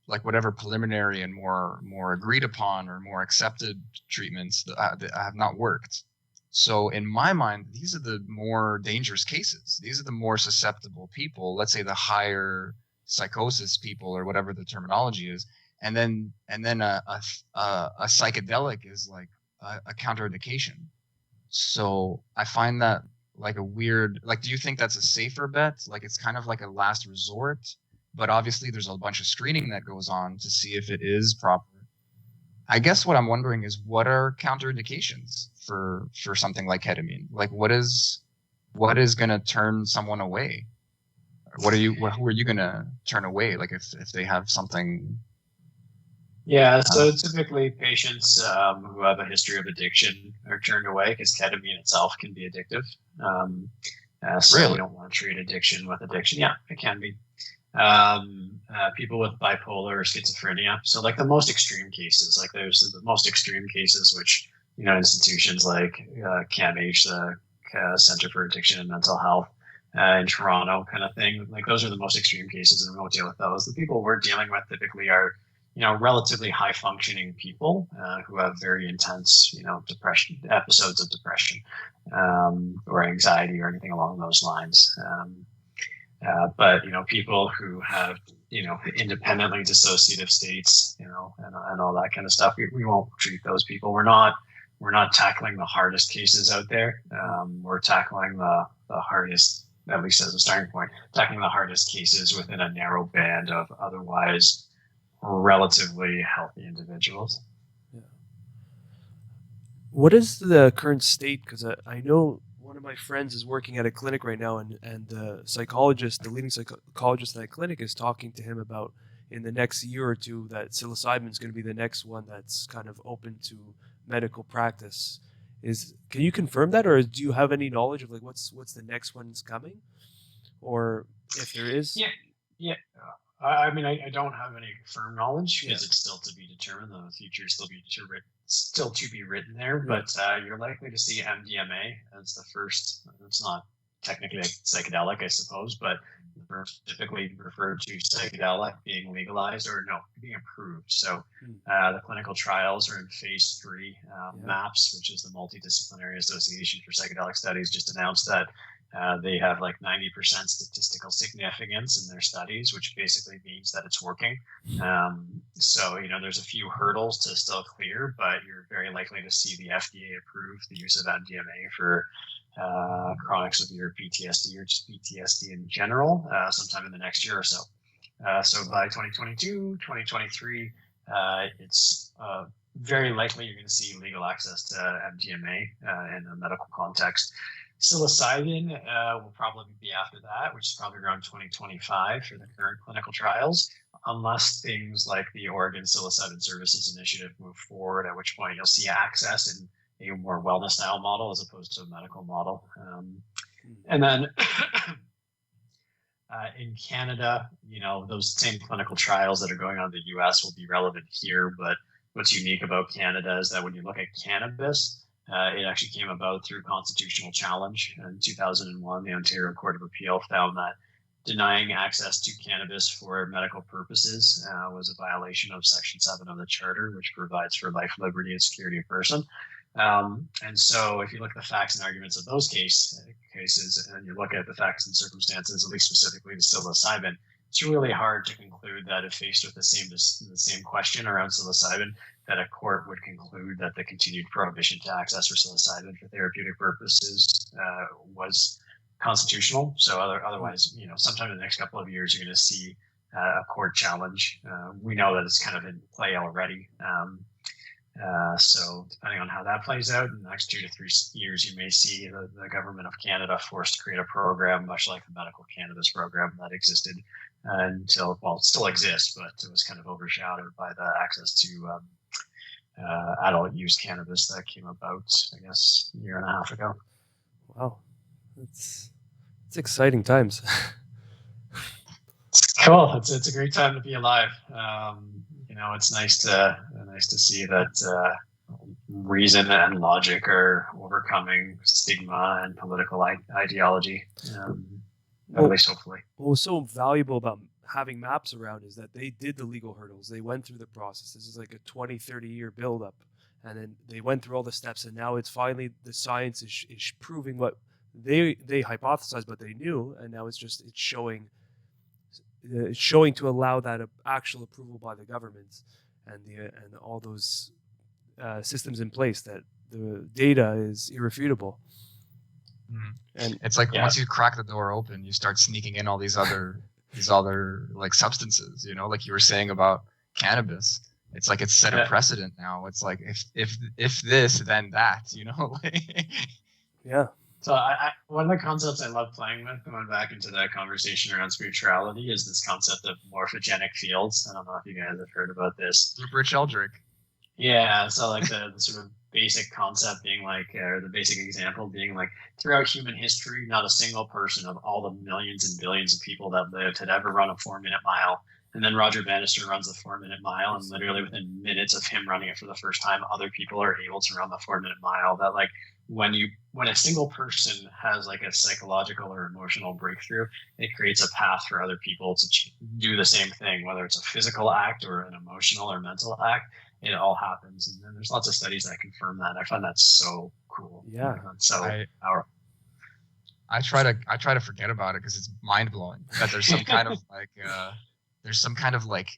like, whatever preliminary and more agreed upon or more accepted treatments that have not worked. So in my mind, these are the more dangerous cases. These are the more susceptible people. Let's say the higher psychosis people, or whatever the terminology is. And then a psychedelic is like a counterindication. So I find that like a weird, like, do you think that's a safer bet? Like, it's kind of like a last resort, but obviously there's a bunch of screening that goes on to see if it is proper. I guess what I'm wondering is, what are counterindications for something like ketamine? Like, what is going to turn someone away? Who are you going to turn away? Like, if they have something. Yeah, so typically patients who have a history of addiction are turned away, because ketamine itself can be addictive. So Really? we don't want to treat addiction with addiction. Yeah, it can be. People with bipolar or schizophrenia. So like the most extreme cases, like there's the most extreme cases, which, institutions like CAMH, the Center for Addiction and Mental Health in Toronto kind of thing, like those are the most extreme cases, and we won't deal with those. The people we're dealing with typically are, relatively high functioning people who have very intense, depression, episodes of depression or anxiety or anything along those lines. But people who have independently dissociative states, and all that kind of stuff, we won't treat those people. We're not tackling the hardest cases out there. We're tackling the hardest, at least as a starting point, tackling the hardest cases within a narrow band of otherwise relatively healthy individuals. Yeah. What is the current state? Because I know one of my friends is working at a clinic right now, and the leading psychologist at that clinic is talking to him about, in the next year or two, that psilocybin is going to be the next one that's kind of open to medical practice. Can you confirm that, or do you have any knowledge of like what's the next one's coming, or if there is? Yeah. I mean, I don't have any firm knowledge, because it's still to be determined. The future is still to be written there. But you're likely to see MDMA as the first. It's not technically a psychedelic, I suppose, but typically referred to psychedelic being legalized, or no, being approved. So the clinical trials are in phase 3. MAPS, which is the Multidisciplinary Association for Psychedelic Studies, just announced that They have like 90% statistical significance in their studies, which basically means that it's working. So, there's a few hurdles to still clear, but you're very likely to see the FDA approve the use of MDMA for chronic severe PTSD or just PTSD in general sometime in the next year or so. So by 2022, 2023, it's very likely you're going to see legal access to MDMA in a medical context. Psilocybin will probably be after that, which is probably around 2025 for the current clinical trials, unless things like the Oregon Psilocybin Services Initiative move forward, at which point you'll see access in a more wellness style model as opposed to a medical model. And then in Canada, those same clinical trials that are going on in the US will be relevant here. But what's unique about Canada is that when you look at cannabis, it actually came about through constitutional challenge. In 2001, the Ontario Court of Appeal found that denying access to cannabis for medical purposes was a violation of Section 7 of the Charter, which provides for life, liberty, and security of person. And so if you look at the facts and arguments of those cases, and you look at the facts and circumstances, at least specifically the psilocybin, it's really hard to conclude that if faced with the same question around psilocybin, that a court would conclude that the continued prohibition to access for psilocybin for therapeutic purposes was constitutional. So otherwise, sometime in the next couple of years, you're going to see a court challenge. We know that it's kind of in play already. So depending on how that plays out in the next 2 to 3 years, you may see the government of Canada forced to create a program much like the medical cannabis program that existed until, well, it still exists, but it was kind of overshadowed by the access to adult use cannabis that came about, I guess, a year and a half ago. Wow. It's exciting times. Cool. It's a great time to be alive. It's nice to see that reason and logic are overcoming stigma and political ideology. At least hopefully. What was so valuable about having MAPS around is that they did the legal hurdles. They went through the process. This is like a 20, 30-year buildup. And then they went through all the steps, and now it's finally the science is proving what they hypothesized, but they knew, and now it's showing to allow that actual approval by the government and all those systems in place that the data is irrefutable. And it's like once you crack the door open, you start sneaking in all these other like substances, like you were saying about cannabis. It's like it's set a precedent now. It's like if this, then that, Yeah. So one of the concepts I love playing with, going back into that conversation around spirituality, is this concept of morphogenic fields. I don't know if you guys have heard about this. Rich Eldrick. Yeah. So like the sort of basic concept being like, or the basic example being like, throughout human history, not a single person of all the millions and billions of people that lived had ever run a 4-minute mile. And then Roger Bannister runs the 4-minute mile, and literally within minutes of him running it for the first time, other people are able to run the 4-minute mile. That like when a single person has like a psychological or emotional breakthrough, it creates a path for other people to do the same thing, whether it's a physical act or an emotional or mental act. It all happens, and then there's lots of studies that confirm that. I find that so cool. Yeah. So powerful. I try to forget about it because it's mind blowing that there's some kind of like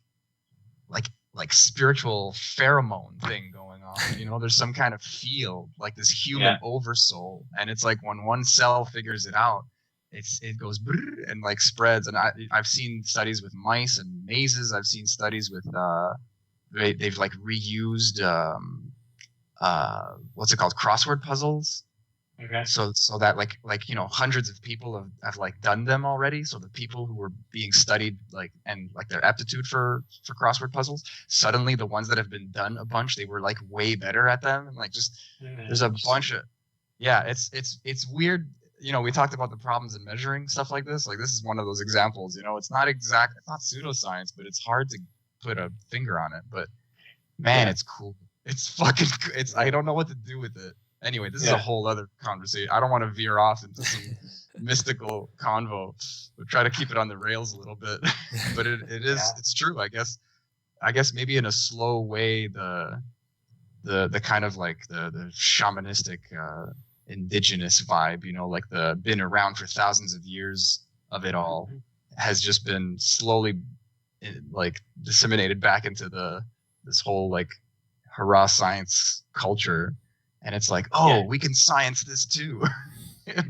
spiritual pheromone thing going on. There's some kind of field, like this human oversoul, and it's like when one cell figures it out, it goes and like spreads. And I've seen studies with mice and mazes. I've seen studies with they've like reused what's it called, crossword puzzles. Okay. So that like hundreds of people have like done them already. So the people who were being studied and their aptitude for crossword puzzles, suddenly the ones that have been done a bunch, they were like way better at them. And like there's a bunch of it's weird. We talked about the problems in measuring stuff like this. Like this is one of those examples. It's not pseudoscience, but it's hard to put a finger on it. But man, it's cool. It's fucking. I don't know what to do with it. Anyway, this is a whole other conversation. I don't want to veer off into some mystical convo. We'll try to keep it on the rails a little bit. But it's true, I guess. Maybe in a slow way, the kind of like the shamanistic indigenous vibe, you know, like the been around for thousands of years of it all has just been slowly like disseminated back into this whole like hurrah science culture. And it's like, oh, we can science this too.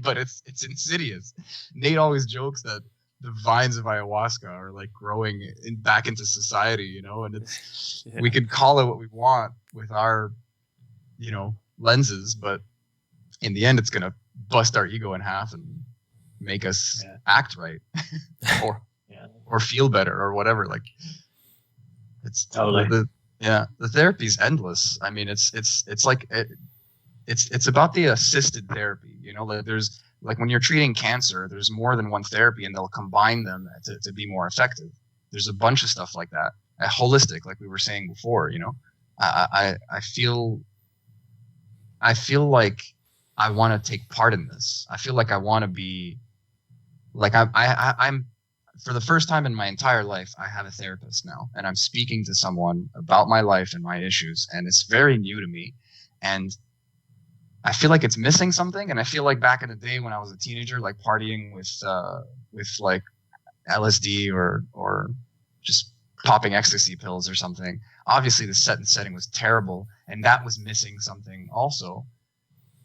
But it's insidious. Nate always jokes that the vines of ayahuasca are like growing back into society, you know, and it's we could call it what we want with our, you know, lenses, but in the end, it's gonna bust our ego in half and make us act right, or feel better, or whatever. Like, it's totally the therapy's endless. I mean, it's like it's about the assisted therapy. You know, like there's like when you're treating cancer, there's more than one therapy, and they'll combine them to be more effective. There's a bunch of stuff like that. Holistic, like we were saying before. You know, I feel like I want to take part in this. I feel like I want to be like I'm for the first time in my entire life, I have a therapist now, and I'm speaking to someone about my life and my issues, and it's very new to me, and I feel like it's missing something. And I feel like back in the day when I was a teenager, like partying with like LSD or just popping ecstasy pills or something. Obviously, the setting was terrible, and that was missing something also.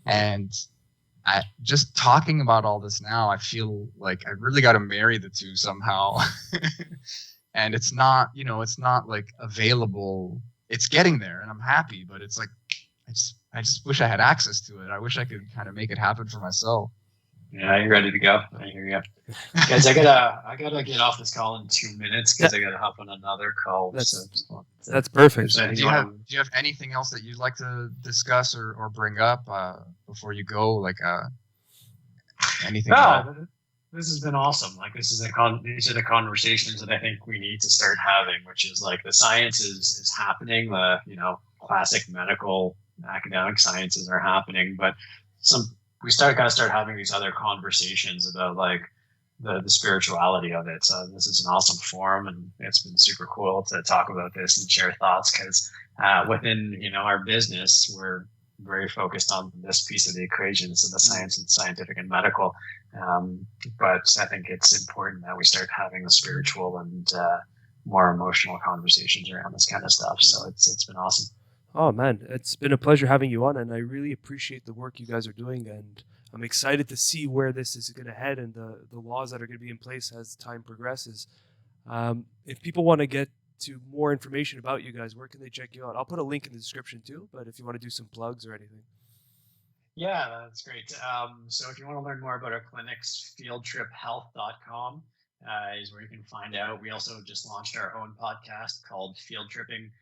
And just talking about all this now, I feel like I really got to marry the two somehow. And it's not, you know, it's not like available. It's getting there, and I'm happy, but it's like I just wish I had access to it. I wish I could kind of make it happen for myself. Yeah, you're ready to go. I hear you. Guys, I gotta get off this call in 2 minutes because I gotta hop on another call. That's perfect. Do you have anything else that you'd like to discuss or bring up before you go? Like anything? No, this has been awesome. Like these are the conversations that I think we need to start having, which is like the science is happening. The classic medical academic sciences are happening, but we gotta start having these other conversations about like the spirituality of it. So this is an awesome forum, and it's been super cool to talk about this and share thoughts because within our business, we're very focused on this piece of the equation, so the science and scientific and medical. But I think it's important that we start having the spiritual and more emotional conversations around this kind of stuff. So it's been awesome. Oh man, it's been a pleasure having you on, and I really appreciate the work you guys are doing, and I'm excited to see where this is going to head and the laws that are going to be in place as time progresses. If people want to get to more information about you guys, where can they check you out? I'll put a link in the description too, but if you want to do some plugs or anything. Yeah, that's great. So if you want to learn more about our clinics, fieldtriphealth.com is where you can find out. We also just launched our own podcast called Field Tripping,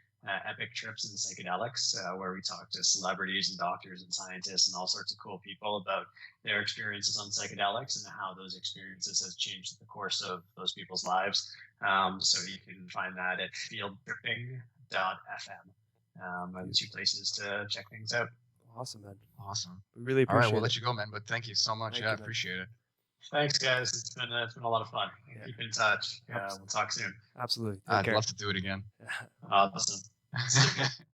Epic Trips and Psychedelics, where we talk to celebrities and doctors and scientists and all sorts of cool people about their experiences on psychedelics and how those experiences has changed the course of those people's lives. So you can find that at fieldtripping.fm. Are the two places to check things out. Awesome, man. Awesome. We really appreciate it. All right, we'll let you go, man, but thank you so much. I appreciate it. Thanks, guys. It's been a lot of fun. Keep in touch. We'll talk soon. Absolutely. I'd love to do it again. Awesome.